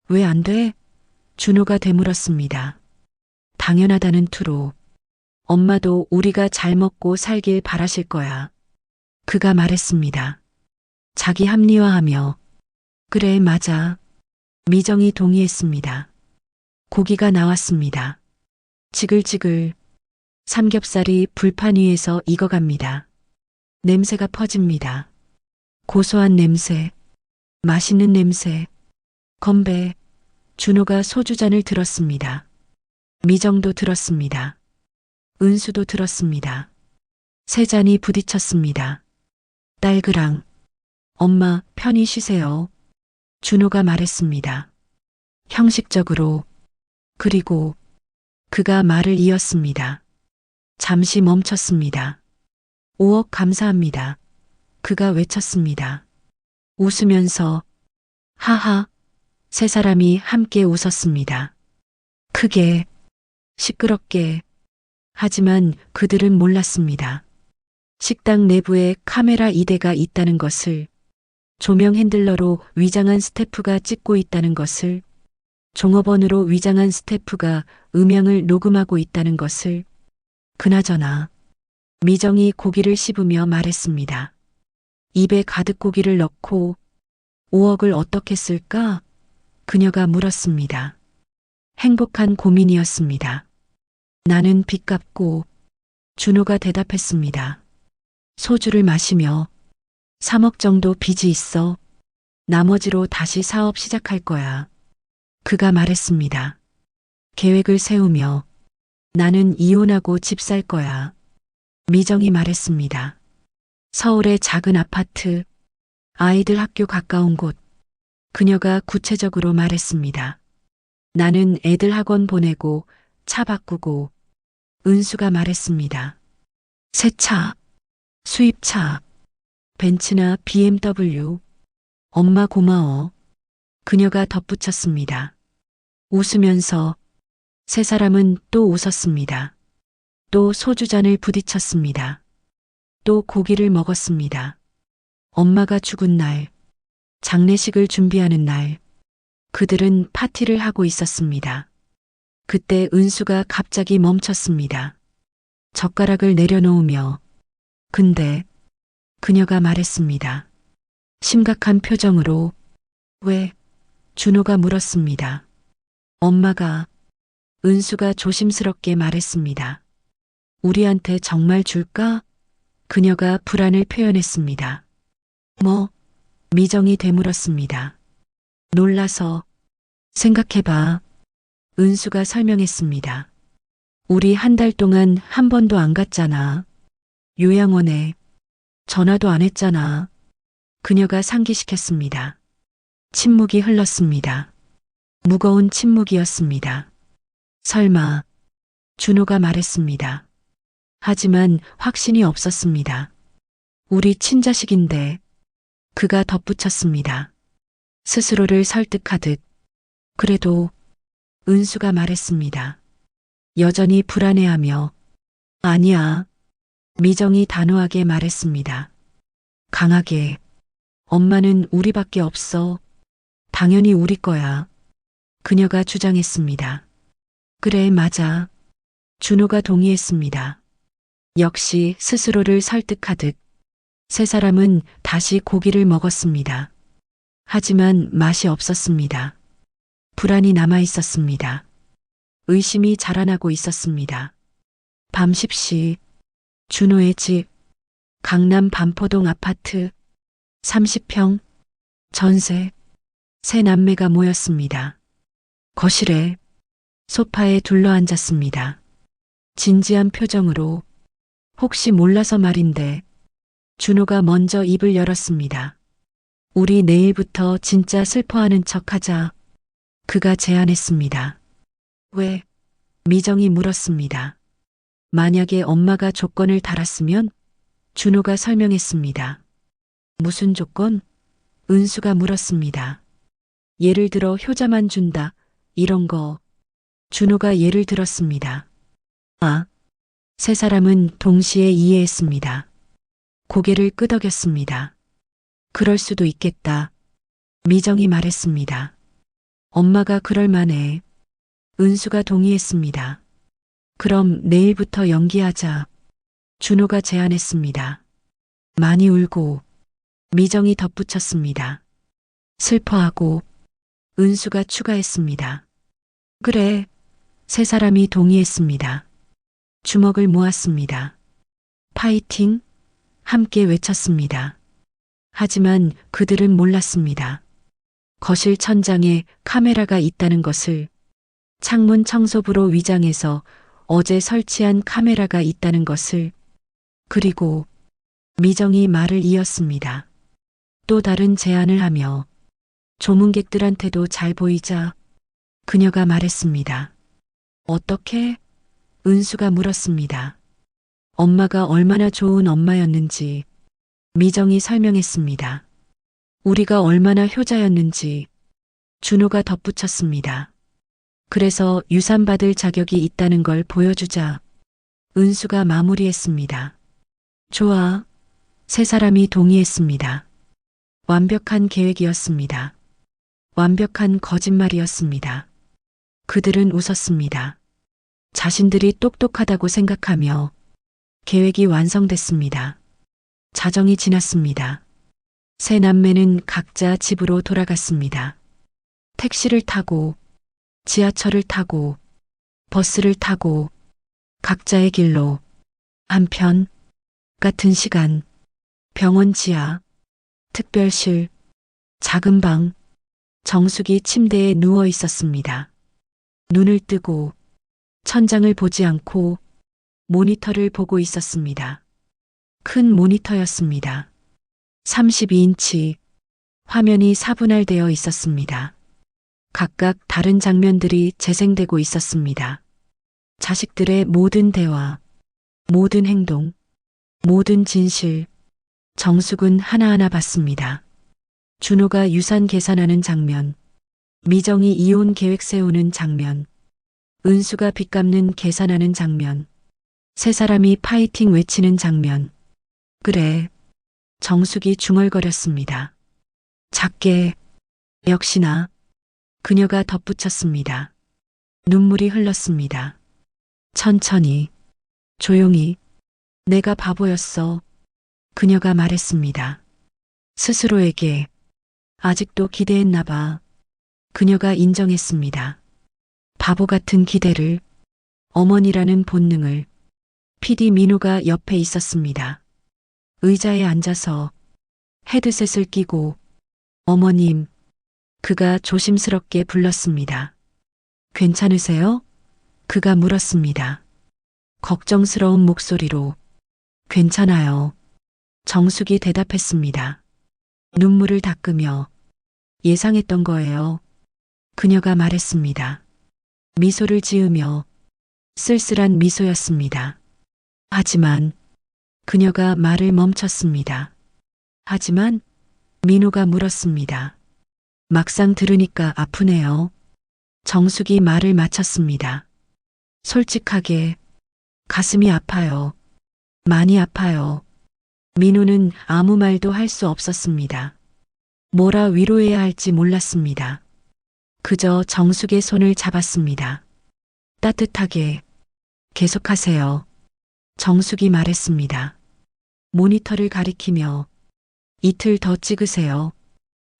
왜 안 돼? 준호가 되물었습니다. 당연하다는 투로 엄마도 우리가 잘 먹고 살길 바라실 거야. 그가 말했습니다. 자기 합리화하며 그래 맞아. 미정이 동의했습니다. 고기가 나왔습니다. 지글지글 삼겹살이 불판 위에서 익어갑니다. 냄새가 퍼집니다. 고소한 냄새, 맛있는 냄새. 건배. 준호가 소주잔을 들었습니다. 미정도 들었습니다. 은수도 들었습니다. 세 잔이 부딪혔습니다. 딸그랑 엄마 편히 쉬세요. 준호가 말했습니다. 형식적으로. 그리고 그가 말을 이었습니다. 잠시 멈췄습니다. 5억 감사합니다. 그가 외쳤습니다. 웃으면서 하하. 세 사람이 함께 웃었습니다. 크게, 시끄럽게. 하지만 그들은 몰랐습니다. 식당 내부에 카메라 2대가 있다는 것을, 조명 핸들러로 위장한 스태프가 찍고 있다는 것을, 종업원으로 위장한 스태프가 음향을 녹음하고 있다는 것을. 그나저나 미정이 고기를 씹으며 말했습니다. 입에 가득 고기를 넣고 5억을 어떻게 쓸까? 그녀가 물었습니다. 행복한 고민이었습니다. 나는 빚 갚고. 준호가 대답했습니다. 소주를 마시며 3억 정도 빚이 있어. 나머지로 다시 사업 시작할 거야. 그가 말했습니다. 계획을 세우며 나는 이혼하고 집 살 거야. 미정이 말했습니다. 서울의 작은 아파트, 아이들 학교 가까운 곳. 그녀가 구체적으로 말했습니다. 나는 애들 학원 보내고 차 바꾸고. 은수가 말했습니다. 새 차, 수입차, 벤츠나 BMW. 엄마 고마워. 그녀가 덧붙였습니다. 웃으면서. 세 사람은 또 웃었습니다. 또 소주잔을 부딪혔습니다. 또 고기를 먹었습니다. 엄마가 죽은 날, 장례식을 준비하는 날, 그들은 파티를 하고 있었습니다. 그때 은수가 갑자기 멈췄습니다. 젓가락을 내려놓으며. 근데 그녀가 말했습니다. 심각한 표정으로. 왜? 준호가 물었습니다. 엄마가. 은수가 조심스럽게 말했습니다. 우리한테 정말 줄까? 그녀가 불안을 표현했습니다. 뭐? 미정이 되물었습니다. 놀라서. 생각해봐. 은수가 설명했습니다. 우리 한 달 동안 한 번도 안 갔잖아. 요양원에. 전화도 안 했잖아. 그녀가 상기시켰습니다. 침묵이 흘렀습니다. 무거운 침묵이었습니다. 설마. 준호가 말했습니다. 하지만 확신이 없었습니다. 우리 친자식인데. 그가 덧붙였습니다. 스스로를 설득하듯. 그래도. 은수가 말했습니다. 여전히 불안해하며. 아니야. 미정이 단호하게 말했습니다. 강하게. 엄마는 우리밖에 없어. 당연히 우리 거야. 그녀가 주장했습니다. 그래, 맞아. 준호가 동의했습니다. 역시 스스로를 설득하듯. 세 사람은 다시 고기를 먹었습니다. 하지만 맛이 없었습니다. 불안이 남아 있었습니다. 의심이 자라나고 있었습니다. 밤 10시. 준호의 집. 강남 반포동 아파트. 30평. 전세. 세 남매가 모였습니다. 거실에. 소파에 둘러앉았습니다. 진지한 표정으로. 혹시 몰라서 말인데. 준호가 먼저 입을 열었습니다. 우리 내일부터 진짜 슬퍼하는 척하자. 그가 제안했습니다. 왜? 미정이 물었습니다. 만약에 엄마가 조건을 달았으면? 준호가 설명했습니다. 무슨 조건? 은수가 물었습니다. 예를 들어 효자만 준다. 이런 거. 준호가 예를 들었습니다. 아. 세 사람은 동시에 이해했습니다. 고개를 끄덕였습니다. 그럴 수도 있겠다. 미정이 말했습니다. 엄마가 그럴 만해. 은수가 동의했습니다. 그럼 내일부터 연기하자. 준호가 제안했습니다. 많이 울고. 미정이 덧붙였습니다. 슬퍼하고. 은수가 추가했습니다. 그래. 세 사람이 동의했습니다. 주먹을 모았습니다. 파이팅! 함께 외쳤습니다. 하지만 그들은 몰랐습니다. 거실 천장에 카메라가 있다는 것을. 창문 청소부로 위장해서 어제 설치한 카메라가 있다는 것을. 그리고 미정이 말을 이었습니다. 또 다른 제안을 하며. 조문객들한테도 잘 보이자. 그녀가 말했습니다. 어떻게? 은수가 물었습니다. 엄마가 얼마나 좋은 엄마였는지. 미정이 설명했습니다. 우리가 얼마나 효자였는지. 준호가 덧붙였습니다. 그래서 유산받을 자격이 있다는 걸 보여주자. 은수가 마무리했습니다. 좋아. 세 사람이 동의했습니다. 완벽한 계획이었습니다. 완벽한 거짓말이었습니다. 그들은 웃었습니다. 자신들이 똑똑하다고 생각하며 계획이 완성됐습니다. 자정이 지났습니다. 세 남매는 각자 집으로 돌아갔습니다. 택시를 타고, 지하철을 타고, 버스를 타고, 각자의 길로, 한편, 같은 시간, 병원 지하, 특별실, 작은 방, 정숙이 침대에 누워 있었습니다. 눈을 뜨고 천장을 보지 않고 모니터를 보고 있었습니다. 큰 모니터였습니다. 32인치 화면이 사분할되어 있었습니다. 각각 다른 장면들이 재생되고 있었습니다. 자식들의 모든 대화, 모든 행동, 모든 진실, 정숙은 하나하나 봤습니다. 준호가 유산 계산하는 장면, 미정이 이혼 계획 세우는 장면, 은수가 빚 갚는 계산하는 장면, 세 사람이 파이팅 외치는 장면. 그래, 정숙이 중얼거렸습니다. 작게, 역시나, 그녀가 덧붙였습니다. 눈물이 흘렀습니다. 천천히, 조용히, 내가 바보였어. 그녀가 말했습니다. 스스로에게 아직도 기대했나 봐. 그녀가 인정했습니다. 바보 같은 기대를, 어머니라는 본능을. PD 민호가 옆에 있었습니다. 의자에 앉아서 헤드셋을 끼고 어머님, 그가 조심스럽게 불렀습니다. 괜찮으세요? 그가 물었습니다. 걱정스러운 목소리로 괜찮아요. 정숙이 대답했습니다. 눈물을 닦으며 예상했던 거예요. 그녀가 말했습니다. 미소를 지으며 쓸쓸한 미소였습니다. 하지만 그녀가 말을 멈췄습니다. 하지만 민호가 물었습니다. 막상 들으니까 아프네요. 정숙이 말을 마쳤습니다. 솔직하게 가슴이 아파요. 많이 아파요. 민호는 아무 말도 할 수 없었습니다. 뭐라 위로해야 할지 몰랐습니다. 그저 정숙의 손을 잡았습니다. 따뜻하게 계속하세요. 정숙이 말했습니다. 모니터를 가리키며 이틀 더 찍으세요.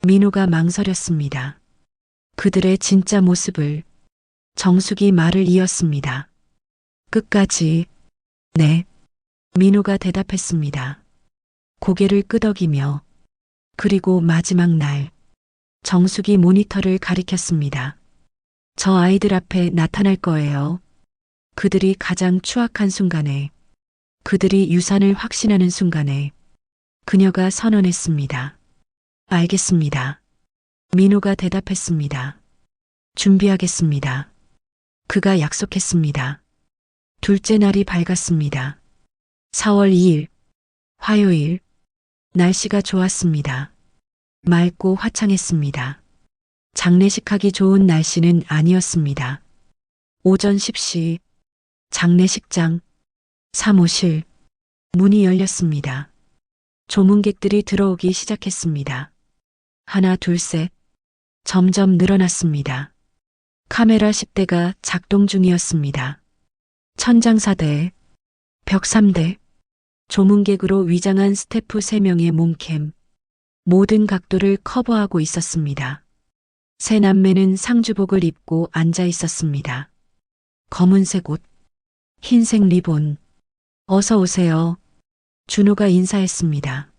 민호가 망설였습니다. 그들의 진짜 모습을. 정숙이 말을 이었습니다. 끝까지. 네. 민호가 대답했습니다. 고개를 끄덕이며. 그리고 마지막 날. 정숙이 모니터를 가리켰습니다. 저 아이들 앞에 나타날 거예요. 그들이 가장 추악한 순간에, 그들이 유산을 확신하는 순간에 그녀가 선언했습니다. 알겠습니다. 민호가 대답했습니다. 준비하겠습니다. 그가 약속했습니다. 둘째 날이 밝았습니다. 4월 2일, 화요일, 날씨가 좋았습니다. 맑고 화창했습니다. 장례식하기 좋은 날씨는 아니었습니다. 오전 10시, 장례식장, 사무실, 문이 열렸습니다. 조문객들이 들어오기 시작했습니다. 하나, 둘, 셋, 점점 늘어났습니다. 카메라 10대가 작동 중이었습니다. 천장 4대, 벽 3대, 조문객으로 위장한 스태프 3명의 몸캠, 모든 각도를 커버하고 있었습니다. 세 남매는 상주복을 입고 앉아 있었습니다. 검은색 옷, 흰색 리본. 어서 오세요. 준호가 인사했습니다.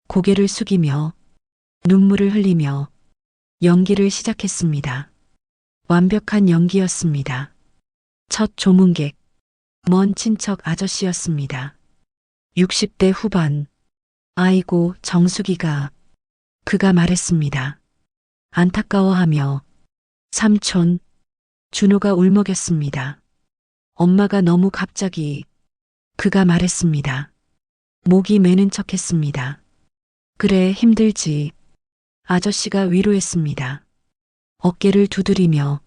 고개를 숙이며 눈물을 흘리며 연기를 시작했습니다. 완벽한 연기였습니다. 첫 조문객, 먼 친척 아저씨였습니다. 60대 후반. 아이고, 정숙이가. 그가 말했습니다. 안타까워하며. 삼촌. 준호가 울먹였습니다. 엄마가 너무 갑자기. 그가 말했습니다. 목이 메는 척했습니다. 그래, 힘들지. 아저씨가 위로했습니다. 어깨를 두드리며.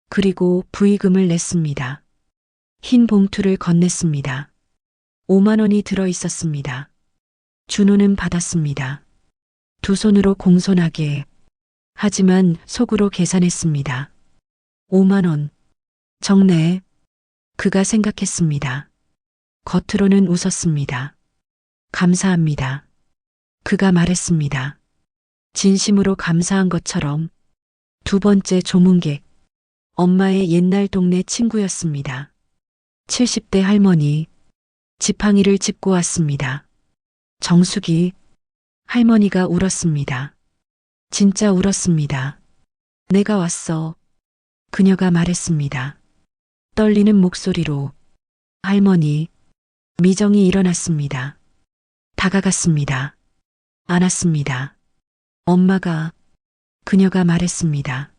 그리고 부의금을 냈습니다. 흰 봉투를 건넸습니다. 5만 원이 들어 있었습니다. 준호는 받았습니다. 두 손으로 공손하게. 하지만 속으로 계산했습니다. 5만 원. 적네. 그가 생각했습니다. 겉으로는 웃었습니다. 감사합니다. 그가 말했습니다. 진심으로 감사한 것처럼. 두 번째 조문객. 엄마의 옛날 동네 친구였습니다. 70대 할머니. 지팡이를 짚고 왔습니다. 정숙이. 할머니가 울었습니다. 진짜 울었습니다. 내가 왔어. 그녀가 말했습니다. 떨리는 목소리로. 할머니. 미정이 일어났습니다. 다가갔습니다. 안았습니다. 엄마가. 그녀가 말했습니다.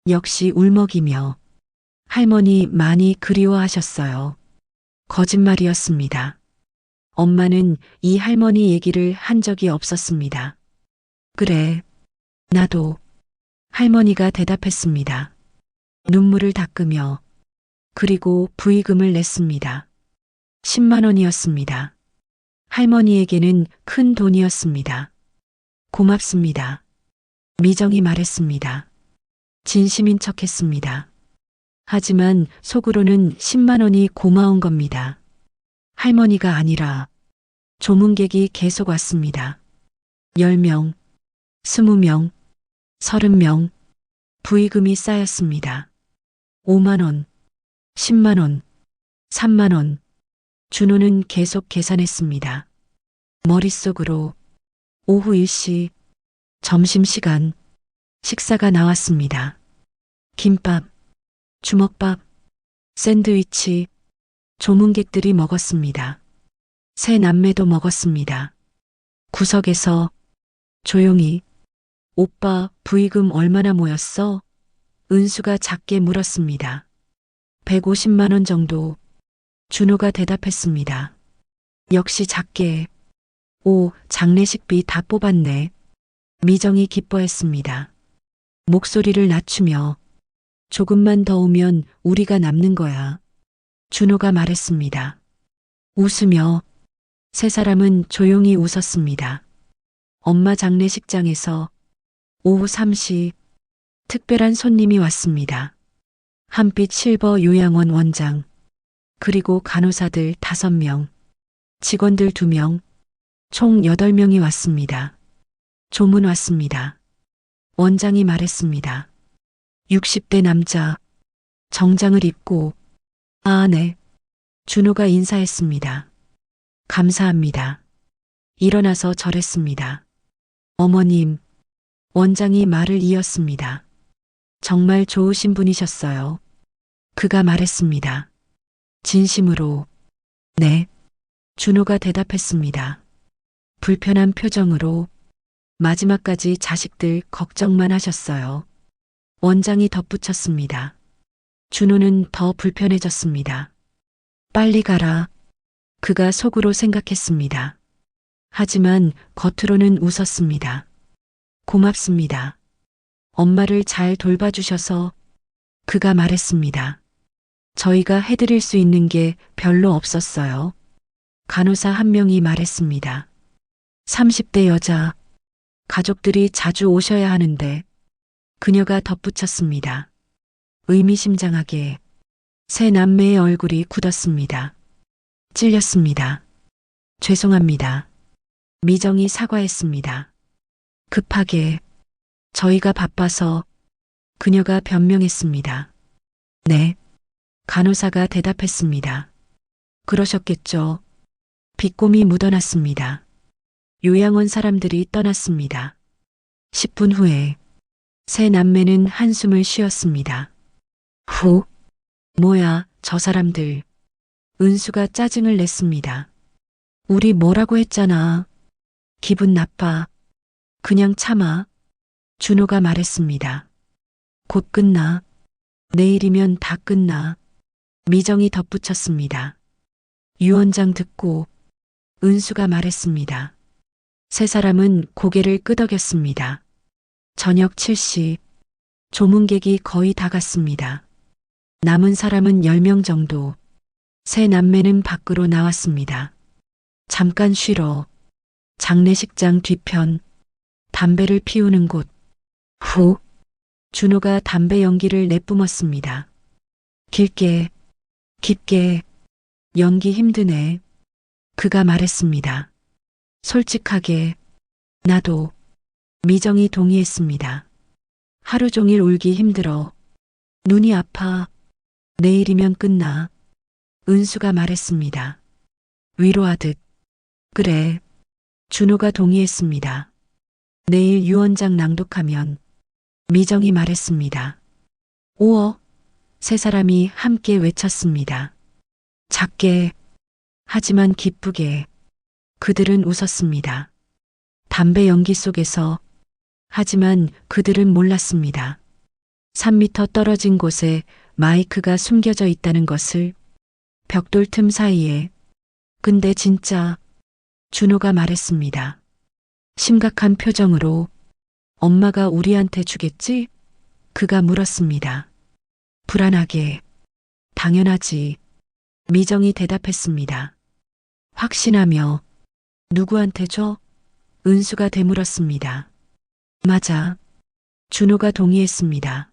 역시 울먹이며. 할머니 많이 그리워하셨어요. 거짓말이었습니다. 엄마는 이 할머니 얘기를 한 적이 없었습니다. 그래. 나도. 할머니가 대답했습니다. 눈물을 닦으며. 그리고 부의금을 냈습니다. 10만 원이었습니다. 할머니에게는 큰 돈이었습니다. 고맙습니다. 미정이 말했습니다. 진심인 척했습니다. 하지만 속으로는 10만 원이 고마운 겁니다. 할머니가 아니라 조문객이 계속 왔습니다. 10명, 20명, 30명, 부의금이 쌓였습니다. 5만 원, 10만 원, 3만 원. 준호는 계속 계산했습니다. 머릿속으로. 오후 1시, 점심시간, 식사가 나왔습니다. 김밥, 주먹밥, 샌드위치. 조문객들이 먹었습니다. 세 남매도 먹었습니다. 구석에서 조용히. 오빠, 부의금 얼마나 모였어? 은수가 작게 물었습니다. 150만 원 정도. 준호가 대답했습니다. 역시 작게. 오, 장례식비 다 뽑았네. 미정이 기뻐했습니다. 목소리를 낮추며. 조금만 더 오면 우리가 남는 거야. 준호가 말했습니다. 웃으며. 세 사람은 조용히 웃었습니다. 엄마 장례식장에서 오후 3시 특별한 손님이 왔습니다. 한빛 실버 요양원 원장, 그리고 간호사들 5명, 직원들 2명, 총 8명이 왔습니다. 조문 왔습니다. 원장이 말했습니다. 60대 남자, 정장을 입고. 아, 네. 준호가 인사했습니다. 감사합니다. 일어나서 절했습니다. 어머님. 원장이 말을 이었습니다. 정말 좋으신 분이셨어요. 그가 말했습니다. 진심으로. 네. 준호가 대답했습니다. 불편한 표정으로. 마지막까지 자식들 걱정만 하셨어요. 원장이 덧붙였습니다. 준호는 더 불편해졌습니다. 빨리 가라. 그가 속으로 생각했습니다. 하지만 겉으로는 웃었습니다. 고맙습니다. 엄마를 잘 돌봐주셔서. 그가 말했습니다. 저희가 해드릴 수 있는 게 별로 없었어요. 간호사 한 명이 말했습니다. 30대 여자. 가족들이 자주 오셔야 하는데. 그녀가 덧붙였습니다. 의미심장하게. 세 남매의 얼굴이 굳었습니다. 찔렸습니다. 죄송합니다. 미정이 사과했습니다. 급하게. 저희가 바빠서. 그녀가 변명했습니다. 네. 간호사가 대답했습니다. 그러셨겠죠. 비꼼이 묻어났습니다. 요양원 사람들이 떠났습니다. 10분 후에 세 남매는 한숨을 쉬었습니다. 후. 뭐야, 저 사람들. 은수가 짜증을 냈습니다. 우리 뭐라고 했잖아. 기분 나빠. 그냥 참아. 준호가 말했습니다. 곧 끝나. 내일이면 다 끝나. 미정이 덧붙였습니다. 유원장 듣고 은수가 말했습니다. 세 사람은 고개를 끄덕였습니다. 저녁 7시. 조문객이 거의 다 갔습니다. 남은 사람은 10명 정도. 세 남매는 밖으로 나왔습니다. 잠깐 쉬러. 장례식장 뒤편. 담배를 피우는 곳. 후. 준호가 담배 연기를 내뿜었습니다. 길게, 깊게, 연기 힘드네. 그가 말했습니다. 솔직하게, 나도. 미정이 동의했습니다. 하루 종일 울기 힘들어. 눈이 아파. 내일이면 끝나. 은수가 말했습니다. 위로하듯. 그래. 준호가 동의했습니다. 내일 유언장 낭독하면. 미정이 말했습니다. 오어. 세 사람이 함께 외쳤습니다. 작게, 하지만 기쁘게. 그들은 웃었습니다. 담배 연기 속에서. 하지만 그들은 몰랐습니다. 3미터 떨어진 곳에 마이크가 숨겨져 있다는 것을. 벽돌 틈 사이에. 근데 진짜. 준호가 말했습니다. 심각한 표정으로. 엄마가 우리한테 주겠지? 그가 물었습니다. 불안하게. 당연하지. 미정이 대답했습니다. 확신하며. 누구한테 줘? 은수가 되물었습니다. 맞아. 준호가 동의했습니다.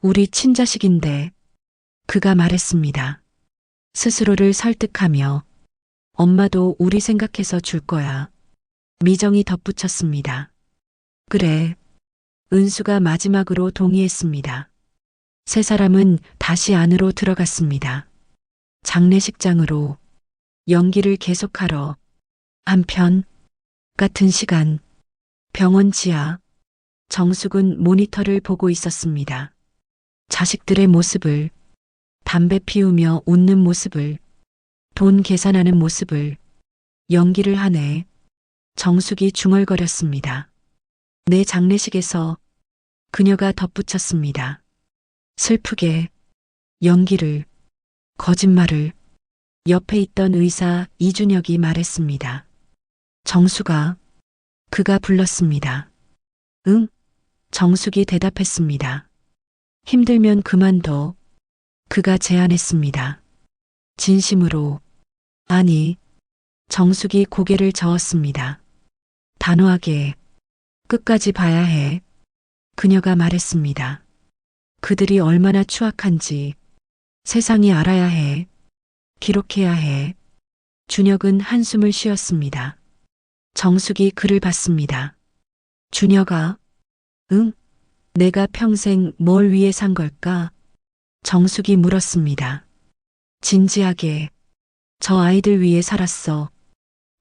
우리 친자식인데. 그가 말했습니다. 스스로를 설득하며. 엄마도 우리 생각해서 줄 거야. 미정이 덧붙였습니다. 그래. 은수가 마지막으로 동의했습니다. 세 사람은 다시 안으로 들어갔습니다. 장례식장으로. 연기를 계속하러. 한편. 같은 시간. 병원 지하. 정숙은 모니터를 보고 있었습니다. 자식들의 모습을. 담배 피우며 웃는 모습을. 돈 계산하는 모습을. 연기를 하네. 정숙이 중얼거렸습니다. 내 장례식에서. 그녀가 덧붙였습니다. 슬프게. 연기를. 거짓말을. 옆에 있던 의사 이준혁이 말했습니다. 정숙아. 그가 불렀습니다. 응? 정숙이 대답했습니다. 힘들면 그만둬. 그가 제안했습니다. 진심으로. 아니. 정숙이 고개를 저었습니다. 단호하게. 끝까지 봐야 해. 그녀가 말했습니다. 그들이 얼마나 추악한지 세상이 알아야 해. 기록해야 해. 준혁은 한숨을 쉬었습니다. 정숙이 그를 봤습니다. 준혁아. 응? 내가 평생 뭘 위해 산 걸까? 정숙이 물었습니다. 진지하게. 저 아이들 위해 살았어.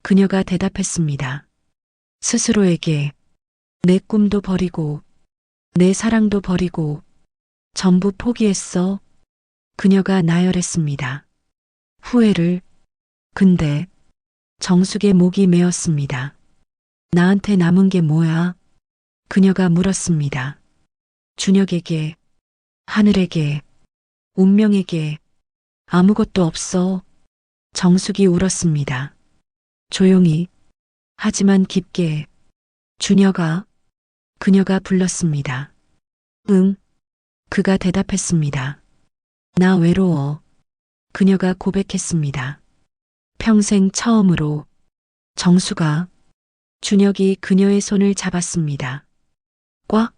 그녀가 대답했습니다. 스스로에게. 내 꿈도 버리고. 내 사랑도 버리고. 전부 포기했어. 그녀가 나열했습니다. 후회를. 근데. 정숙의 목이 메었습니다. 나한테 남은 게 뭐야? 그녀가 물었습니다. 준혁에게. 하늘에게. 운명에게. 아무것도 없어. 정숙이 울었습니다. 조용히. 하지만 깊게. 준혁아. 그녀가 불렀습니다. 응. 그가 대답했습니다. 나 외로워. 그녀가 고백했습니다. 평생 처음으로. 정숙아. 준혁이 그녀의 손을 잡았습니다. 꽉.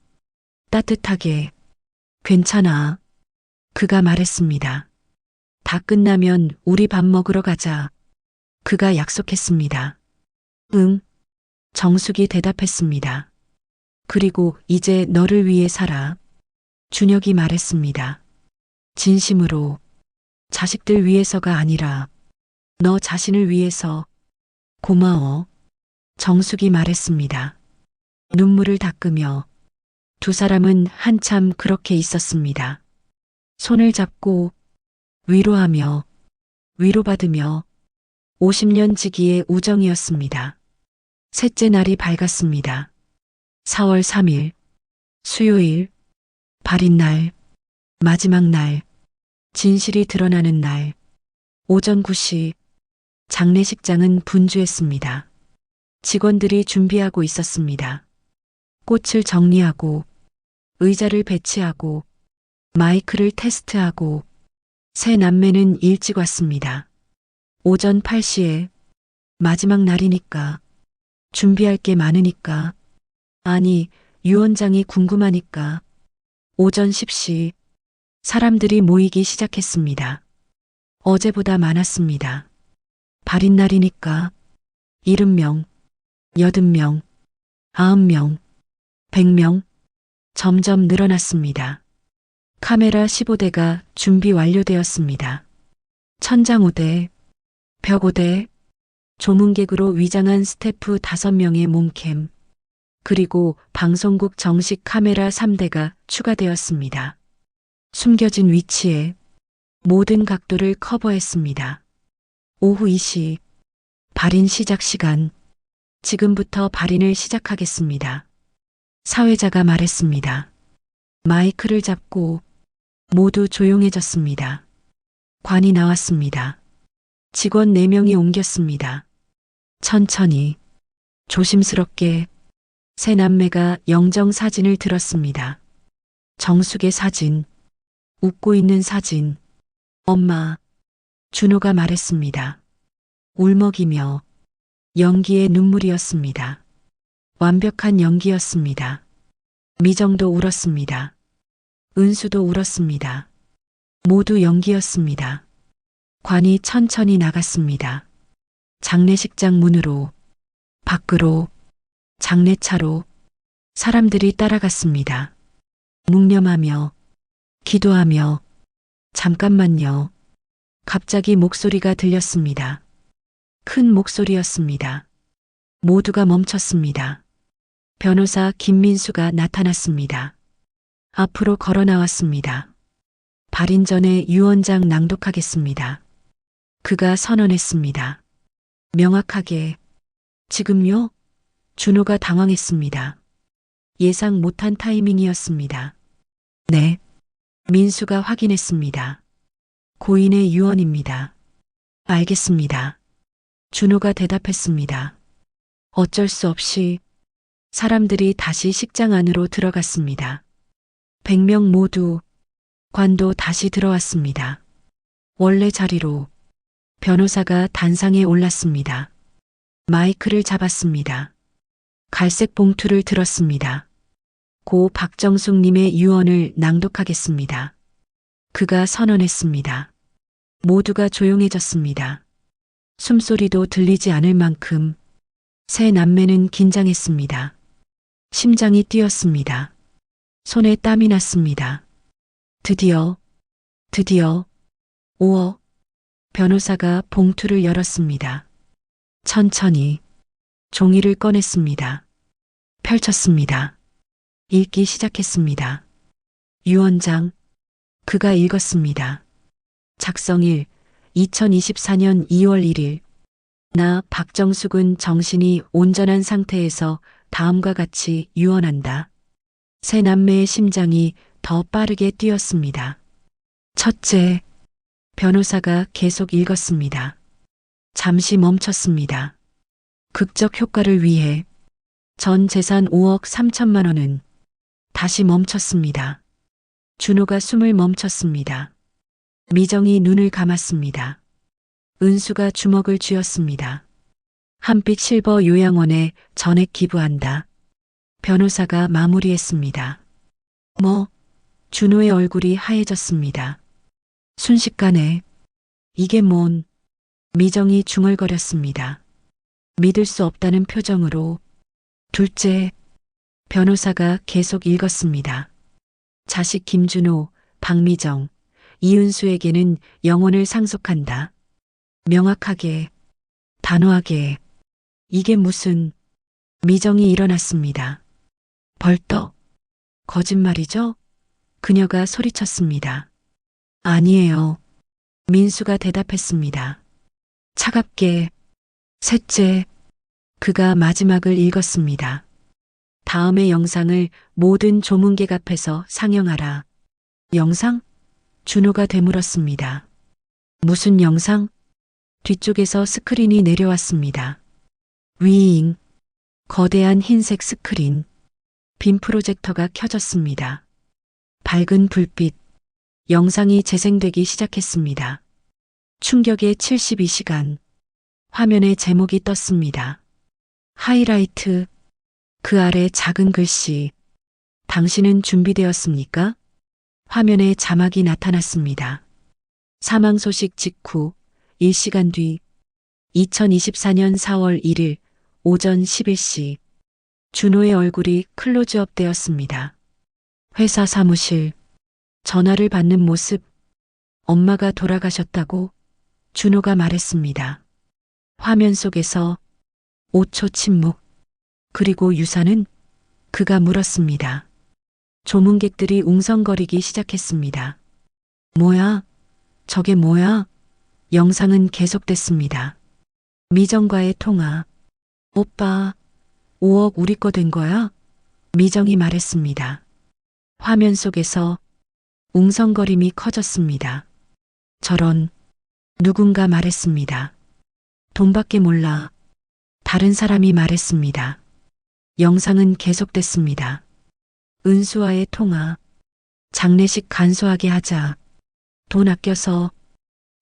따뜻하게. 괜찮아. 그가 말했습니다. 다 끝나면 우리 밥 먹으러 가자. 그가 약속했습니다. 응. 정숙이 대답했습니다. 그리고 이제 너를 위해 살아. 준혁이 말했습니다. 진심으로. 자식들 위해서가 아니라 너 자신을 위해서. 고마워. 정숙이 말했습니다. 눈물을 닦으며. 두 사람은 한참 그렇게 있었습니다. 손을 잡고. 위로하며. 위로받으며. 50년 지기의 우정이었습니다. 셋째 날이 밝았습니다. 4월 3일. 수요일. 발인 날. 마지막 날. 진실이 드러나는 날. 오전 9시. 장례식장은 분주했습니다. 직원들이 준비하고 있었습니다. 꽃을 정리하고. 의자를 배치하고. 마이크를 테스트하고. 세 남매는 일찍 왔습니다. 오전 8시에. 마지막 날이니까. 준비할 게 많으니까. 아니, 유언장이 궁금하니까. 오전 10시 사람들이 모이기 시작했습니다. 어제보다 많았습니다. 발인 날이니까 70명, 80명, 90명, 100명 점점 늘어났습니다. 카메라 15대가 준비 완료되었습니다. 천장 5대, 벽 5대, 조문객으로 위장한 스태프 5명의 몸캠, 그리고 방송국 정식 카메라 3대가 추가되었습니다. 숨겨진 위치에 모든 각도를 커버했습니다. 오후 2시, 발인 시작 시간. 지금부터 발인을 시작하겠습니다. 사회자가 말했습니다. 마이크를 잡고 모두 조용해졌습니다. 관이 나왔습니다. 직원 4명이 옮겼습니다. 천천히, 조심스럽게 세 남매가 영정 사진을 들었습니다. 정숙의 사진, 웃고 있는 사진. 엄마, 준호가 말했습니다. 울먹이며 연기의 눈물이었습니다. 완벽한 연기였습니다. 미정도 울었습니다. 은수도 울었습니다. 모두 연기였습니다. 관이 천천히 나갔습니다. 장례식장 문으로, 밖으로, 장례차로 사람들이 따라갔습니다. 묵념하며, 기도하며, 잠깐만요. 갑자기 목소리가 들렸습니다. 큰 목소리였습니다. 모두가 멈췄습니다. 변호사 김민수가 나타났습니다. 앞으로 걸어 나왔습니다. 발인 전에 유언장 낭독하겠습니다. 그가 선언했습니다. 명확하게. 지금요? 준호가 당황했습니다. 예상 못한 타이밍이었습니다. 네. 민수가 확인했습니다. 고인의 유언입니다. 알겠습니다. 준호가 대답했습니다. 어쩔 수 없이 사람들이 다시 식장 안으로 들어갔습니다. 100명 모두, 관도 다시 들어왔습니다. 원래 자리로 변호사가 단상에 올랐습니다. 마이크를 잡았습니다. 갈색 봉투를 들었습니다. 고 박정숙님의 유언을 낭독하겠습니다. 그가 선언했습니다. 모두가 조용해졌습니다. 숨소리도 들리지 않을 만큼 세 남매는 긴장했습니다. 심장이 뛰었습니다. 손에 땀이 났습니다. 드디어 5억. 변호사가 봉투를 열었습니다. 천천히 종이를 꺼냈습니다. 펼쳤습니다. 읽기 시작했습니다. 유언장. 그가 읽었습니다. 작성일 2024년 2월 1일. 나 박정숙은 정신이 온전한 상태에서 다음과 같이 유언한다. 세 남매의 심장이 더 빠르게 뛰었습니다. 첫째, 변호사가 계속 읽었습니다. 잠시 멈췄습니다. 극적 효과를 위해 전 재산 5억 3천만 원은 다시 멈췄습니다. 준호가 숨을 멈췄습니다. 미정이 눈을 감았습니다. 은수가 주먹을 쥐었습니다. 한빛 실버 요양원에 전액 기부한다. 변호사가 마무리했습니다. 준호의 얼굴이 하얘졌습니다. 순식간에 이게 뭔? 미정이 중얼거렸습니다. 믿을 수 없다는 표정으로. 둘째, 변호사가 계속 읽었습니다. 자식 김준호, 박미정, 이은수에게는 영혼을 상속한다. 명확하게, 단호하게. 이게 무슨... 미정이 일어났습니다. 벌떡. 거짓말이죠? 그녀가 소리쳤습니다. 아니에요. 민수가 대답했습니다. 차갑게. 셋째, 그가 마지막을 읽었습니다. 다음의 영상을 모든 조문객 앞에서 상영하라. 영상? 준호가 되물었습니다. 무슨 영상? 뒤쪽에서 스크린이 내려왔습니다. 위잉. 거대한 흰색 스크린. 빔 프로젝터가 켜졌습니다. 밝은 불빛. 영상이 재생되기 시작했습니다. 충격의 72시간. 화면에 제목이 떴습니다. 하이라이트. 그 아래 작은 글씨. 당신은 준비되었습니까? 화면에 자막이 나타났습니다. 사망 소식 직후 1시간 뒤 2024년 4월 1일 오전 11시 준호의 얼굴이 클로즈업 되었습니다. 회사 사무실 전화를 받는 모습. 엄마가 돌아가셨다고 준호가 말했습니다. 화면 속에서 5초 침묵. 그리고 유사는 그가 물었습니다. 조문객들이 웅성거리기 시작했습니다. 뭐야? 저게 뭐야? 영상은 계속됐습니다. 미정과의 통화. 오빠, 5억 우리 거 된 거야? 미정이 말했습니다. 화면 속에서 웅성거림이 커졌습니다. 저런, 누군가 말했습니다. 돈밖에 몰라. 다른 사람이 말했습니다. 영상은 계속됐습니다. 은수와의 통화. 장례식 간소하게 하자. 돈 아껴서.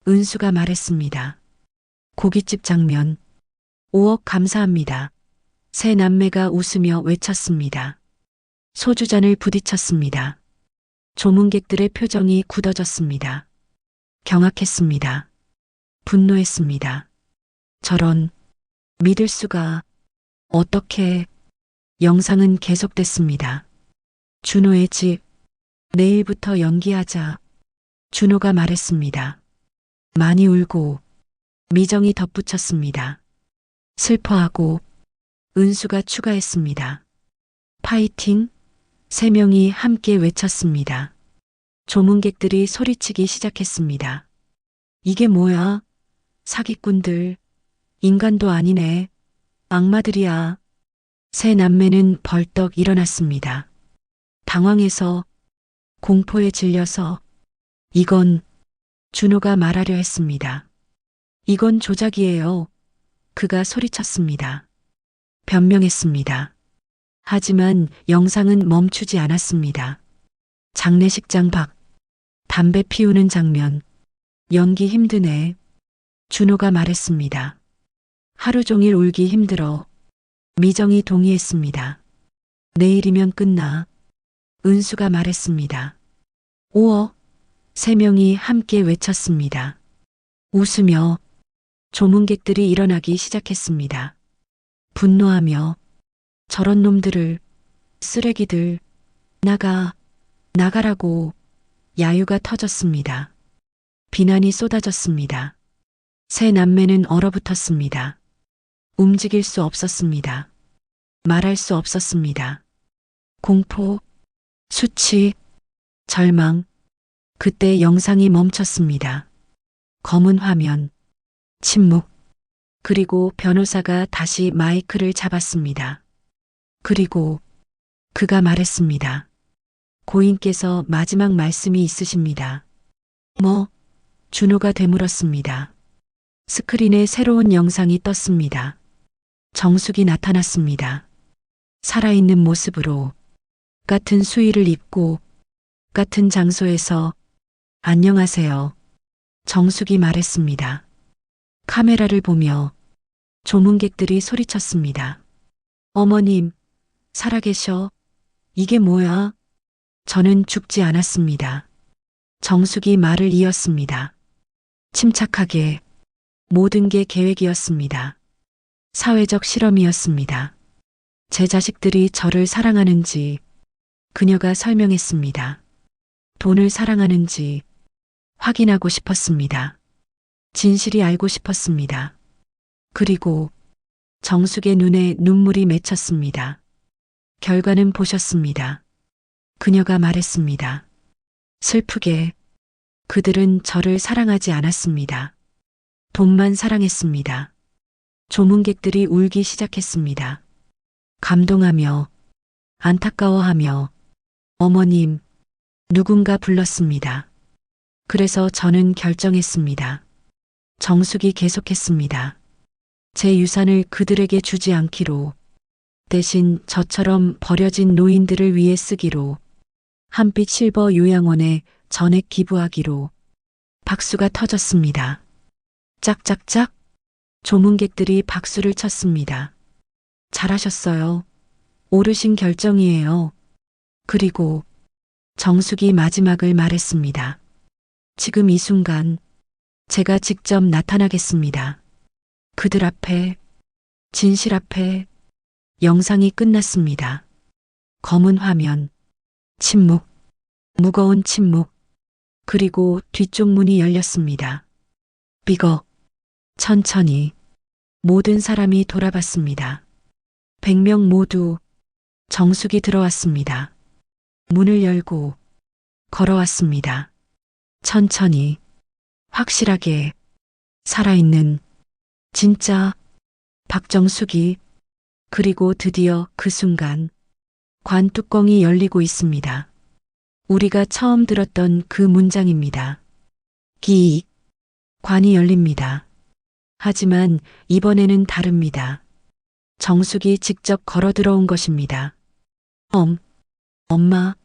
은수가 말했습니다. 고깃집 장면. 5억 감사합니다. 세 남매가 웃으며 외쳤습니다. 소주잔을 부딪혔습니다. 조문객들의 표정이 굳어졌습니다. 경악했습니다. 분노했습니다. 저런, 믿을 수가, 어떻게. 영상은 계속됐습니다. 준호의 집, 내일부터 연기하자. 준호가 말했습니다. 많이 울고. 미정이 덧붙였습니다. 슬퍼하고. 은수가 추가했습니다. 파이팅. 세 명이 함께 외쳤습니다. 조문객들이 소리치기 시작했습니다. 이게 뭐야? 사기꾼들. 인간도 아니네. 악마들이야. 세 남매는 벌떡 일어났습니다. 당황해서, 공포에 질려서. 이건, 준호가 말하려 했습니다. 이건 조작이에요. 그가 소리쳤습니다. 변명했습니다. 하지만 영상은 멈추지 않았습니다. 장례식장 밖, 담배 피우는 장면. 연기 힘드네. 준호가 말했습니다. 하루 종일 울기 힘들어. 미정이 동의했습니다. 내일이면 끝나. 은수가 말했습니다. 5억. 세 명이 함께 외쳤습니다. 웃으며 조문객들이 일어나기 시작했습니다. 분노하며 저런 놈들을, 쓰레기들, 나가라고. 야유가 터졌습니다. 비난이 쏟아졌습니다. 세 남매는 얼어붙었습니다. 움직일 수 없었습니다. 말할 수 없었습니다. 공포, 수치, 절망. 그때 영상이 멈췄습니다. 검은 화면, 침묵. 그리고 변호사가 다시 마이크를 잡았습니다. 그리고 그가 말했습니다. 고인께서 마지막 말씀이 있으십니다. 뭐? 준호가 되물었습니다. 스크린에 새로운 영상이 떴습니다. 정숙이 나타났습니다. 살아있는 모습으로. 같은 수의를 입고, 같은 장소에서. 안녕하세요. 정숙이 말했습니다. 카메라를 보며 조문객들이 소리쳤습니다. 어머님, 살아계셔. 이게 뭐야? 저는 죽지 않았습니다. 정숙이 말을 이었습니다. 침착하게. 모든 게 계획이었습니다. 사회적 실험이었습니다. 제 자식들이 저를 사랑하는지. 그녀가 설명했습니다. 돈을 사랑하는지 확인하고 싶었습니다. 진실이 알고 싶었습니다. 그리고 정숙의 눈에 눈물이 맺혔습니다. 결과는 보셨습니다. 그녀가 말했습니다. 슬프게. 그들은 저를 사랑하지 않았습니다. 돈만 사랑했습니다. 조문객들이 울기 시작했습니다. 감동하며, 안타까워하며, 어머님, 누군가 불렀습니다. 그래서 저는 결정했습니다. 정숙이 계속했습니다. 제 유산을 그들에게 주지 않기로. 대신 저처럼 버려진 노인들을 위해 쓰기로. 한빛 실버 요양원에 전액 기부하기로. 박수가 터졌습니다. 짝짝짝. 조문객들이 박수를 쳤습니다. 잘하셨어요. 옳으신 결정이에요. 그리고 정숙이 마지막을 말했습니다. 지금 이 순간 제가 직접 나타나겠습니다. 그들 앞에, 진실 앞에. 영상이 끝났습니다. 검은 화면, 침묵, 무거운 침묵, 그리고 뒤쪽 문이 열렸습니다. 삐걱, 천천히 모든 사람이 돌아봤습니다. 100명 모두 정숙이 들어왔습니다. 문을 열고 걸어왔습니다. 천천히, 확실하게, 살아있는, 진짜 박정숙이. 그리고 드디어 그 순간 관 뚜껑이 열리고 있습니다. 우리가 처음 들었던 그 문장입니다. 기익. 관이 열립니다. 하지만 이번에는 다릅니다. 정숙이 직접 걸어 들어온 것입니다. 엄마.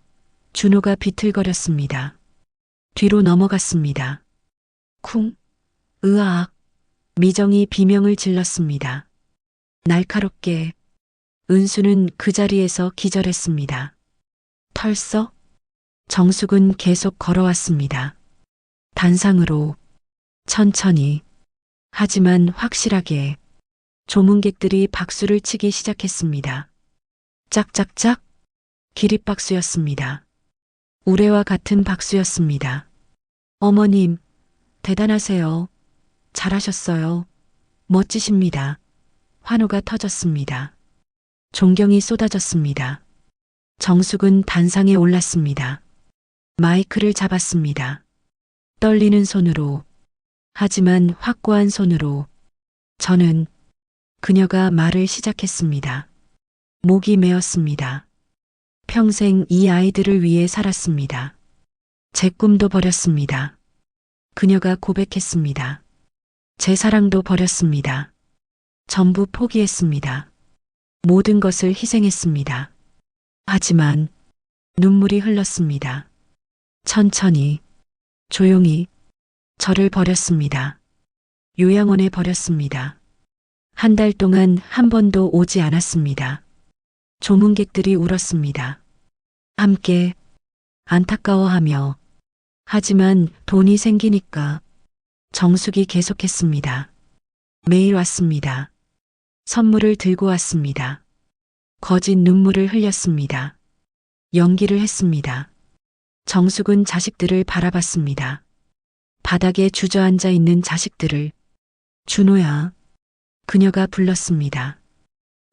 준호가 비틀거렸습니다. 뒤로 넘어갔습니다. 쿵. 으악. 미정이 비명을 질렀습니다. 날카롭게. 은수는 그 자리에서 기절했습니다. 털썩. 정숙은 계속 걸어왔습니다. 단상으로, 천천히, 하지만 확실하게. 조문객들이 박수를 치기 시작했습니다. 짝짝짝. 기립박수였습니다. 우레와 같은 박수였습니다. 어머님, 대단하세요. 잘하셨어요. 멋지십니다. 환호가 터졌습니다. 존경이 쏟아졌습니다. 정숙은 단상에 올랐습니다. 마이크를 잡았습니다. 떨리는 손으로, 하지만 확고한 손으로. 저는 그녀가 말을 시작했습니다. 목이 메었습니다. 평생 이 아이들을 위해 살았습니다. 제 꿈도 버렸습니다. 그녀가 고백했습니다. 제 사랑도 버렸습니다. 전부 포기했습니다. 모든 것을 희생했습니다. 하지만 눈물이 흘렀습니다. 천천히, 조용히 저를 버렸습니다. 요양원에 버렸습니다. 한 달 동안 한 번도 오지 않았습니다. 조문객들이 울었습니다. 함께 안타까워하며. 하지만 돈이 생기니까 정숙이 계속했습니다. 매일 왔습니다. 선물을 들고 왔습니다. 거짓 눈물을 흘렸습니다. 연기를 했습니다. 정숙은 자식들을 바라봤습니다. 바닥에 주저앉아 있는 자식들을. 준호야. 그녀가 불렀습니다.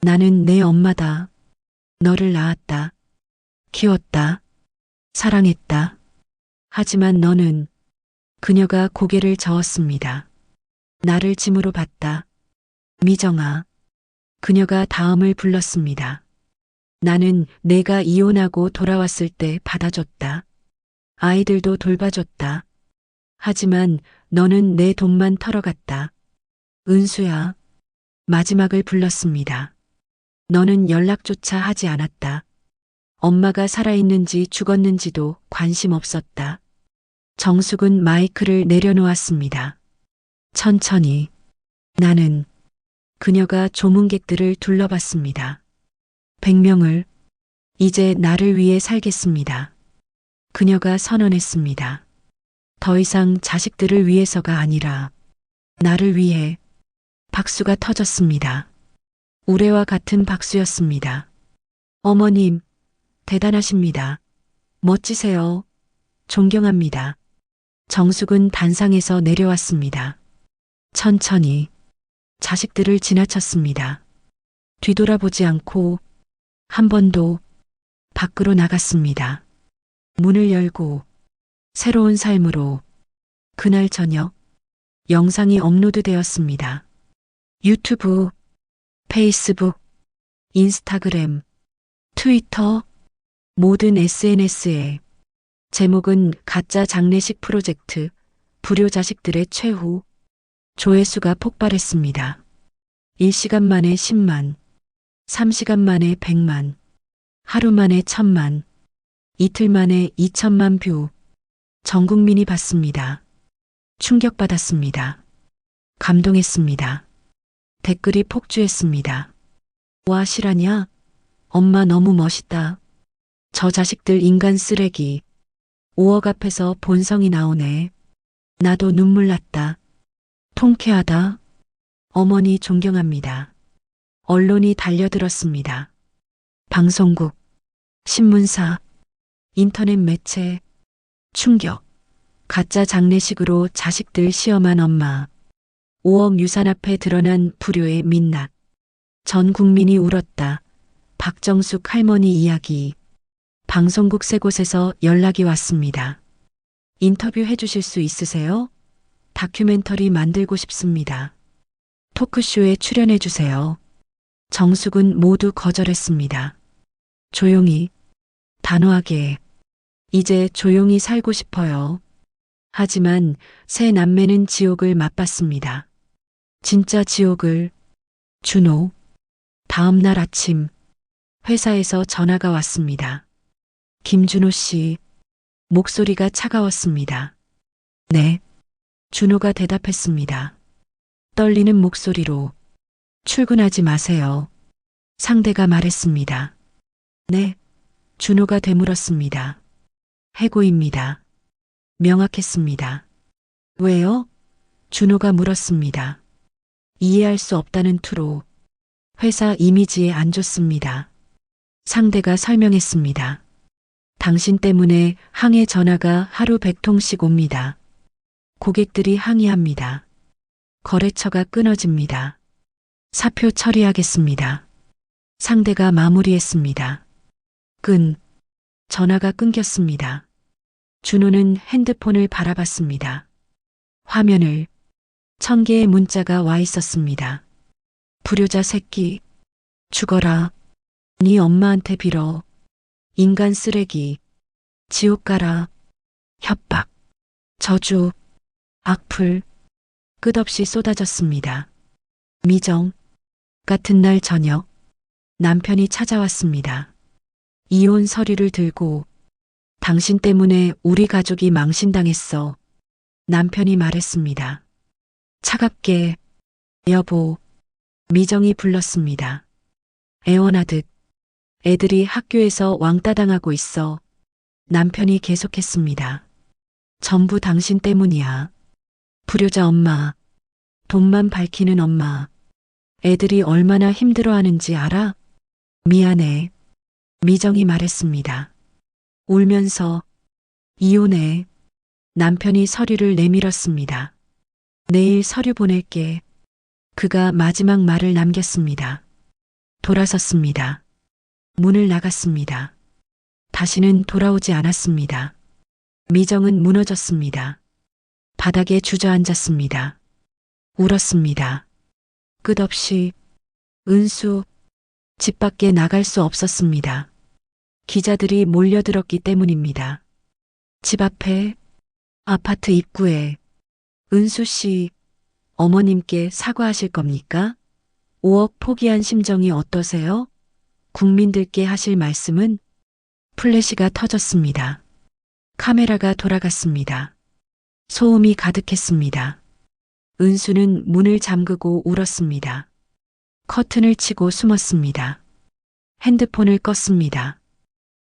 나는 내 엄마다. 너를 낳았다. 키웠다. 사랑했다. 하지만 너는. 그녀가 고개를 저었습니다. 나를 짐으로 봤다. 미정아. 그녀가 다음을 불렀습니다. 나는 내가 이혼하고 돌아왔을 때 받아줬다. 아이들도 돌봐줬다. 하지만 너는 내 돈만 털어갔다. 은수야. 마지막을 불렀습니다. 너는 연락조차 하지 않았다. 엄마가 살아있는지 죽었는지도 관심 없었다. 정숙은 마이크를 내려놓았습니다. 천천히. 나는. 그녀가 조문객들을 둘러봤습니다. 100명을. 이제 나를 위해 살겠습니다. 그녀가 선언했습니다. 더 이상 자식들을 위해서가 아니라 나를 위해. 박수가 터졌습니다. 우레와 같은 박수였습니다. 어머님, 대단하십니다. 멋지세요. 존경합니다. 정숙은 단상에서 내려왔습니다. 천천히. 자식들을 지나쳤습니다. 뒤돌아보지 않고 한 번도. 밖으로 나갔습니다. 문을 열고 새로운 삶으로. 그날 저녁 영상이 업로드되었습니다. 유튜브, 페이스북, 인스타그램, 트위터, 모든 SNS에. 제목은 가짜 장례식 프로젝트, 불효자식들의 최후. 조회수가 폭발했습니다. 1시간 만에 10만, 3시간 만에 100만, 하루 만에 1000만, 이틀 만에 2000만 뷰. 전 국민이 봤습니다. 충격받았습니다. 감동했습니다. 댓글이 폭주했습니다. 와, 실화냐? 엄마 너무 멋있다. 저 자식들 인간 쓰레기. 5억 앞에서 본성이 나오네. 나도 눈물 났다. 통쾌하다. 어머니 존경합니다. 언론이 달려들었습니다. 방송국, 신문사, 인터넷 매체, 충격. 가짜 장례식으로 자식들 시험한 엄마. 5억 유산 앞에 드러난 불효의 민낯. 전 국민이 울었다. 박정숙 할머니 이야기. 방송국 세 곳에서 연락이 왔습니다. 인터뷰 해주실 수 있으세요? 다큐멘터리 만들고 싶습니다. 토크쇼에 출연해주세요. 정숙은 모두 거절했습니다. 조용히, 단호하게, 이제 조용히 살고 싶어요. 하지만 세 남매는 지옥을 맛봤습니다. 진짜 지옥을. 준호. 다음 날 아침, 회사에서 전화가 왔습니다. 김준호 씨. 목소리가 차가웠습니다. 네. 준호가 대답했습니다. 떨리는 목소리로. 출근하지 마세요. 상대가 말했습니다. 네. 준호가 되물었습니다. 해고입니다. 명확했습니다. 왜요? 준호가 물었습니다. 이해할 수 없다는 투로. 회사 이미지에 안 좋습니다. 상대가 설명했습니다. 당신 때문에 항해 전화가 하루 100통씩 옵니다. 고객들이 항의합니다. 거래처가 끊어집니다. 사표 처리하겠습니다. 상대가 마무리했습니다. 전화가 끊겼습니다. 준호는 핸드폰을 바라봤습니다. 화면을 1000개의 문자가 와 있었습니다. 불효자 새끼. 죽어라. 네 엄마한테 빌어. 인간 쓰레기. 지옥 가라. 협박. 저주. 악플. 끝없이 쏟아졌습니다. 미정. 같은 날 저녁. 남편이 찾아왔습니다. 이혼 서류를 들고. 당신 때문에 우리 가족이 망신당했어. 남편이 말했습니다. 차갑게. 여보. 미정이 불렀습니다. 애원하듯. 애들이 학교에서 왕따 당하고 있어. 남편이 계속했습니다. 전부 당신 때문이야. 불효자 엄마. 돈만 밝히는 엄마. 애들이 얼마나 힘들어하는지 알아? 미안해. 미정이 말했습니다. 울면서. 이혼해. 남편이 서류를 내밀었습니다. 내일 서류 보낼게. 그가 마지막 말을 남겼습니다. 돌아섰습니다. 문을 나갔습니다. 다시는 돌아오지 않았습니다. 미정은 무너졌습니다. 바닥에 주저앉았습니다. 울었습니다. 끝없이. 은수. 집 밖에 나갈 수 없었습니다. 기자들이 몰려들었기 때문입니다. 집 앞에, 아파트 입구에. 은수 씨, 어머님께 사과하실 겁니까? 5억 포기한 심정이 어떠세요? 국민들께 하실 말씀은? 플래시가 터졌습니다. 카메라가 돌아갔습니다. 소음이 가득했습니다. 은수는 문을 잠그고 울었습니다. 커튼을 치고 숨었습니다. 핸드폰을 껐습니다.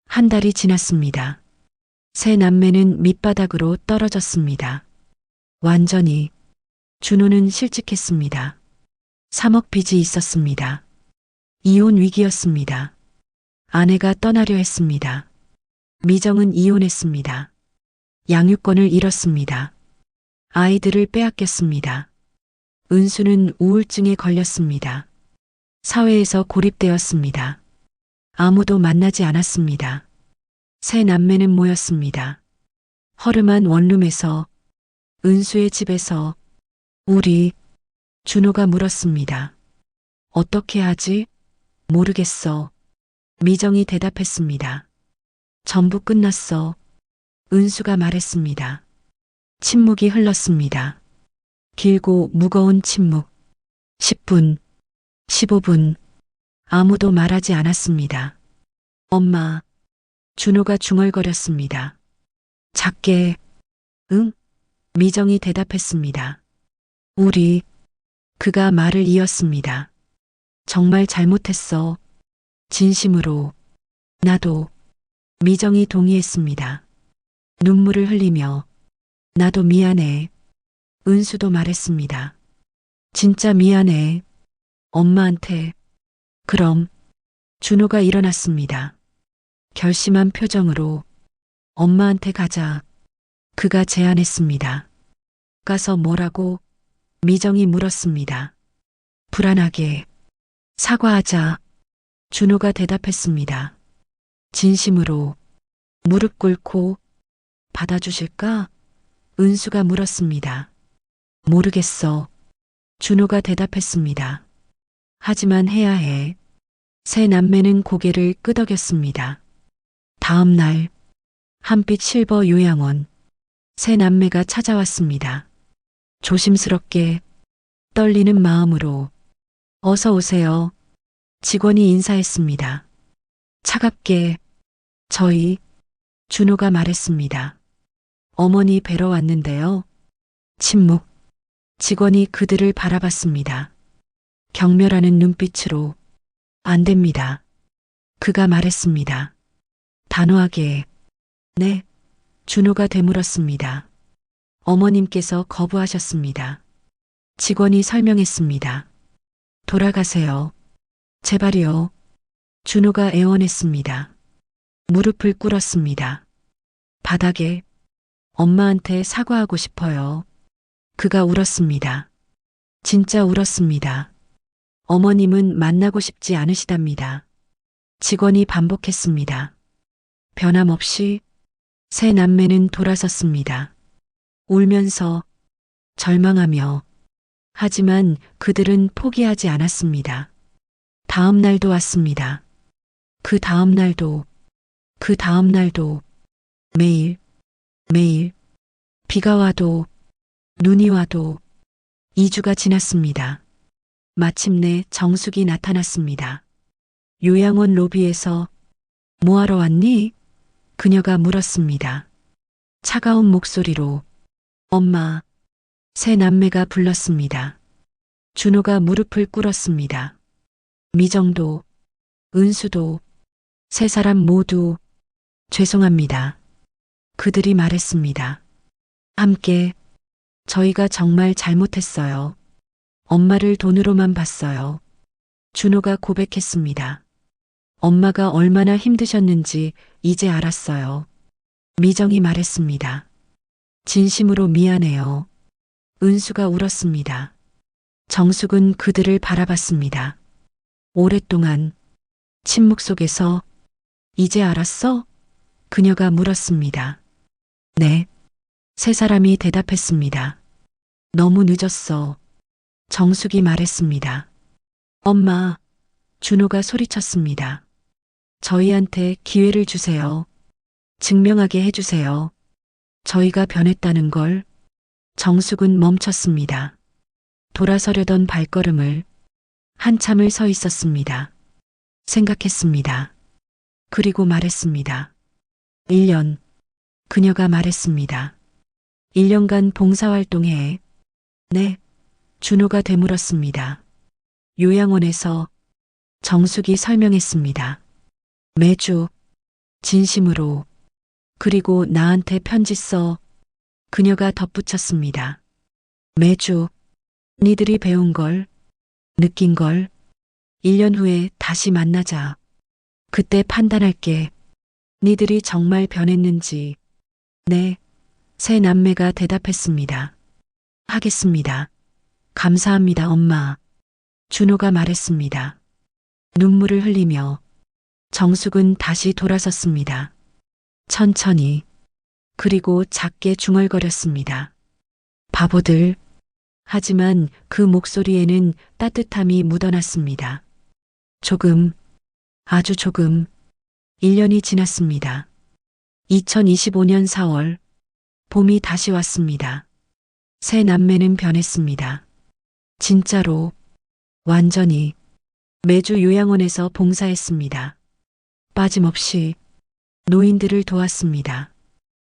한 달이 지났습니다. 세 남매는 밑바닥으로 떨어졌습니다. 완전히. 준호는 실직했습니다. 3억 빚이 있었습니다. 이혼 위기였습니다. 아내가 떠나려 했습니다. 미정은 이혼했습니다. 양육권을 잃었습니다. 아이들을 빼앗겼습니다. 은수는 우울증에 걸렸습니다. 사회에서 고립되었습니다. 아무도 만나지 않았습니다. 세 남매는 모였습니다. 허름한 원룸에서. 은수의 집에서. 우리. 준호가 물었습니다. 어떻게 하지? 모르겠어. 미정이 대답했습니다. 전부 끝났어. 은수가 말했습니다. 침묵이 흘렀습니다. 길고 무거운 침묵. 10분, 15분. 아무도 말하지 않았습니다. 엄마. 준호가 중얼거렸습니다. 작게. 응? 미정이 대답했습니다. 우리. 그가 말을 이었습니다. 정말 잘못했어. 진심으로. 나도. 미정이 동의했습니다. 눈물을 흘리며 나도 미안해. 은수도 말했습니다. 진짜 미안해. 엄마한테. 그럼 준호가 일어났습니다. 결심한 표정으로 엄마한테 가자. 그가 제안했습니다. 가서 뭐라고? 미정이 물었습니다. 불안하게. 사과하자. 준호가 대답했습니다. 진심으로. 무릎 꿇고 받아주실까? 은수가 물었습니다. 모르겠어. 준호가 대답했습니다. 하지만 해야 해. 새 남매는 고개를 끄덕였습니다. 다음 날 한빛 실버 요양원. 새 남매가 찾아왔습니다. 조심스럽게 떨리는 마음으로 어서 오세요. 직원이 인사했습니다. 차갑게 저희 준호가 말했습니다. 어머니 뵈러 왔는데요. 침묵. 직원이 그들을 바라봤습니다. 경멸하는 눈빛으로 안 됩니다. 그가 말했습니다. 단호하게. 네. 준호가 되물었습니다. 어머님께서 거부하셨습니다. 직원이 설명했습니다. 돌아가세요. 제발이요. 준호가 애원했습니다. 무릎을 꿇었습니다. 바닥에 엄마한테 사과하고 싶어요. 그가 울었습니다. 진짜 울었습니다. 어머님은 만나고 싶지 않으시답니다. 직원이 반복했습니다. 변함없이 새 남매는 돌아섰습니다. 울면서 절망하며. 하지만 그들은 포기하지 않았습니다. 다음 날도 왔습니다. 그 다음 날도, 그 다음 날도, 매일, 매일, 비가 와도, 눈이 와도, 2주가 지났습니다. 마침내 정숙이 나타났습니다. 요양원 로비에서 뭐하러 왔니? 그녀가 물었습니다. 차가운 목소리로 엄마. 새 남매가 불렀습니다. 준호가 무릎을 꿇었습니다. 미정도, 은수도, 세 사람 모두 죄송합니다. 그들이 말했습니다. 함께 저희가 정말 잘못했어요. 엄마를 돈으로만 봤어요. 준호가 고백했습니다. 엄마가 얼마나 힘드셨는지 이제 알았어요. 미정이 말했습니다. 진심으로 미안해요. 은수가 울었습니다. 정숙은 그들을 바라봤습니다. 오랫동안 침묵 속에서 이제 알았어? 그녀가 물었습니다. 네. 세 사람이 대답했습니다. 너무 늦었어. 정숙이 말했습니다. 엄마. 준호가 소리쳤습니다. 저희한테 기회를 주세요. 증명하게 해주세요. 저희가 변했다는 걸. 정숙은 멈췄습니다. 돌아서려던 발걸음을 한참을 서 있었습니다. 생각했습니다. 그리고 말했습니다. 1년. 그녀가 말했습니다. 1년간 봉사활동해. 네. 준호가 되물었습니다. 요양원에서. 정숙이 설명했습니다. 매주. 진심으로. 그리고 나한테 편지 써. 그녀가 덧붙였습니다. 매주. 니들이 배운 걸, 느낀 걸. 1년 후에 다시 만나자. 그때 판단할게. 니들이 정말 변했는지. 네. 새 남매가 대답했습니다. 하겠습니다. 감사합니다, 엄마. 준호가 말했습니다. 눈물을 흘리며. 정숙은 다시 돌아섰습니다. 천천히. 그리고 작게 중얼거렸습니다. 바보들. 하지만 그 목소리에는 따뜻함이 묻어났습니다. 조금, 아주 조금. 1년이 지났습니다. 2025년 4월. 봄이 다시 왔습니다. 새 남매는 변했습니다. 진짜로. 완전히. 매주 요양원에서 봉사했습니다. 빠짐없이. 노인들을 도왔습니다.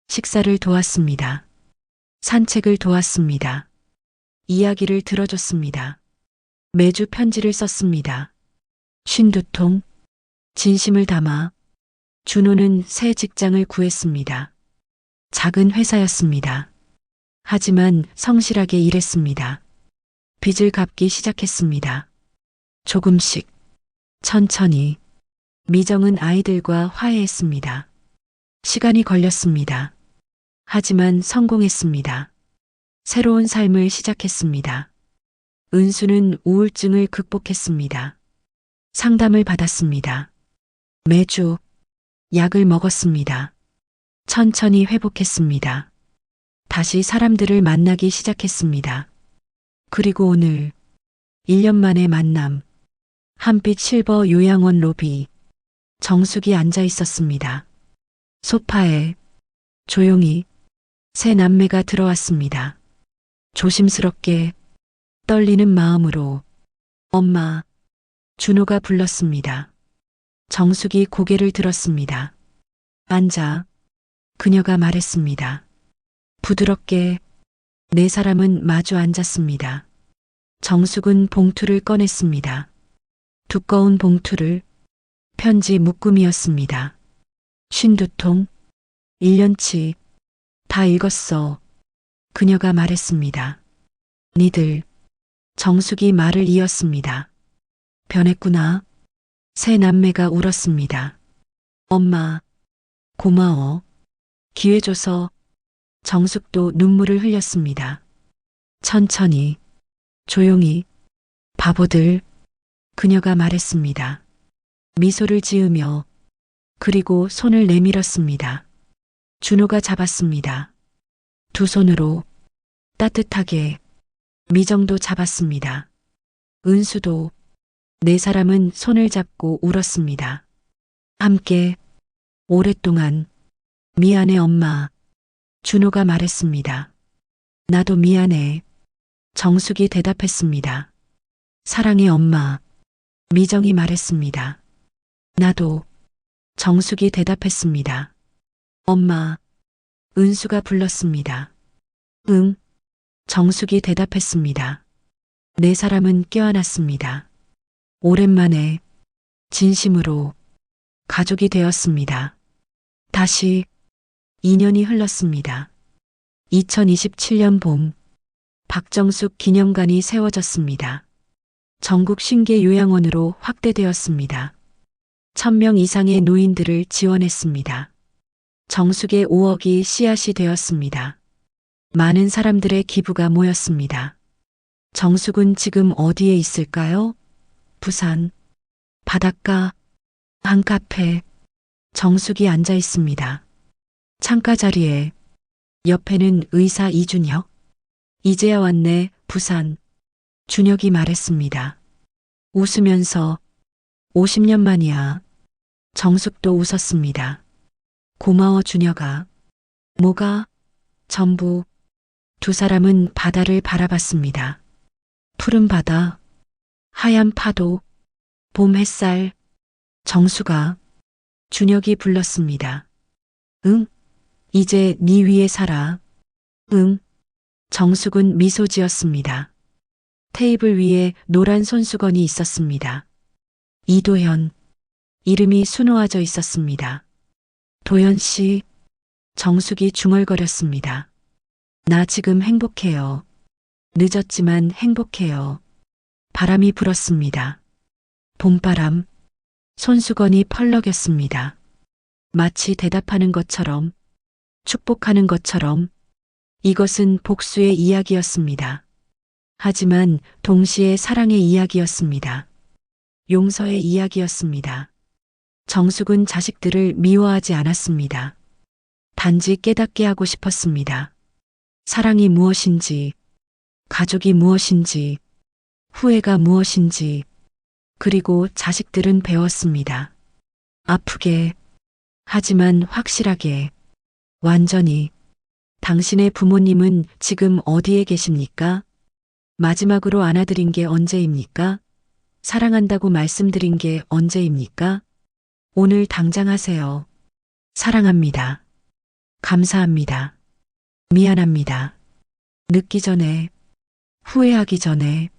식사를 도왔습니다. 산책을 도왔습니다. 이야기를 들어줬습니다. 매주 편지를 썼습니다. 52통. 진심을 담아. 준호는 새 직장을 구했습니다. 작은 회사였습니다. 하지만 성실하게 일했습니다. 빚을 갚기 시작했습니다. 조금씩, 천천히. 미정은 아이들과 화해했습니다. 시간이 걸렸습니다. 하지만 성공했습니다. 새로운 삶을 시작했습니다. 은수는 우울증을 극복했습니다. 상담을 받았습니다. 매주 약을 먹었습니다. 천천히 회복했습니다. 다시 사람들을 만나기 시작했습니다. 그리고 오늘 1년 만의 만남. 한빛 실버 요양원 로비. 정숙이 앉아 있었습니다. 소파에 조용히 세 남매가 들어왔습니다. 조심스럽게 떨리는 마음으로 엄마, 준호가 불렀습니다. 정숙이 고개를 들었습니다. 앉아. 그녀가 말했습니다. 부드럽게 네 사람은 마주 앉았습니다. 정숙은 봉투를 꺼냈습니다. 두꺼운 봉투를 편지 묶음이었습니다. 52통, 1년치, 다 읽었어. 그녀가 말했습니다. 니들, 정숙이 말을 이었습니다. 변했구나. 세 남매가 울었습니다. 엄마, 고마워. 기회 줘서. 정숙도 눈물을 흘렸습니다. 천천히, 조용히, 바보들. 그녀가 말했습니다. 미소를 지으며 그리고 손을 내밀었습니다. 준호가 잡았습니다. 두 손으로 따뜻하게. 미정도 잡았습니다. 은수도. 네 사람은 손을 잡고 울었습니다. 함께 오랫동안. 미안해 엄마. 준호가 말했습니다. 나도 미안해. 정숙이 대답했습니다. 사랑해 엄마. 미정이 말했습니다. 나도. 정숙이 대답했습니다. 엄마. 은수가 불렀습니다. 응. 정숙이 대답했습니다. 네 사람은 껴안았습니다. 오랜만에 진심으로 가족이 되었습니다. 다시 2년이 흘렀습니다. 2027년 봄, 박정숙 기념관이 세워졌습니다. 전국 신계 요양원으로 확대되었습니다. 1000명 이상의 노인들을 지원했습니다. 정숙의 5억이 씨앗이 되었습니다. 많은 사람들의 기부가 모였습니다. 정숙은 지금 어디에 있을까요? 부산, 바닷가, 한 카페. 정숙이 앉아 있습니다. 창가 자리에. 옆에는 의사 이준혁. 이제야 왔네, 부산. 준혁이 말했습니다. 웃으면서 50년 만이야. 정숙도 웃었습니다. 고마워 준혁아. 뭐가? 전부. 두 사람은 바다를 바라봤습니다. 푸른 바다, 하얀 파도, 봄 햇살. 정숙아. 준혁이 불렀습니다. 응? 이제 네 위에 살아. 응. 정숙은 미소 지었습니다. 테이블 위에 노란 손수건이 있었습니다. 이도현. 이름이 수놓아져 있었습니다. 도현 씨. 정숙이 중얼거렸습니다. 나 지금 행복해요. 늦었지만 행복해요. 바람이 불었습니다. 봄바람. 손수건이 펄럭였습니다. 마치 대답하는 것처럼, 축복하는 것처럼. 이것은 복수의 이야기였습니다. 하지만 동시에 사랑의 이야기였습니다. 용서의 이야기였습니다. 정숙은 자식들을 미워하지 않았습니다. 단지 깨닫게 하고 싶었습니다. 사랑이 무엇인지, 가족이 무엇인지, 후회가 무엇인지. 그리고 자식들은 배웠습니다. 아프게, 하지만 확실하게, 완전히. 당신의 부모님은 지금 어디에 계십니까? 마지막으로 안아드린 게 언제입니까? 사랑한다고 말씀드린 게 언제입니까? 오늘 당장 하세요. 사랑합니다. 감사합니다. 미안합니다. 늦기 전에, 후회하기 전에.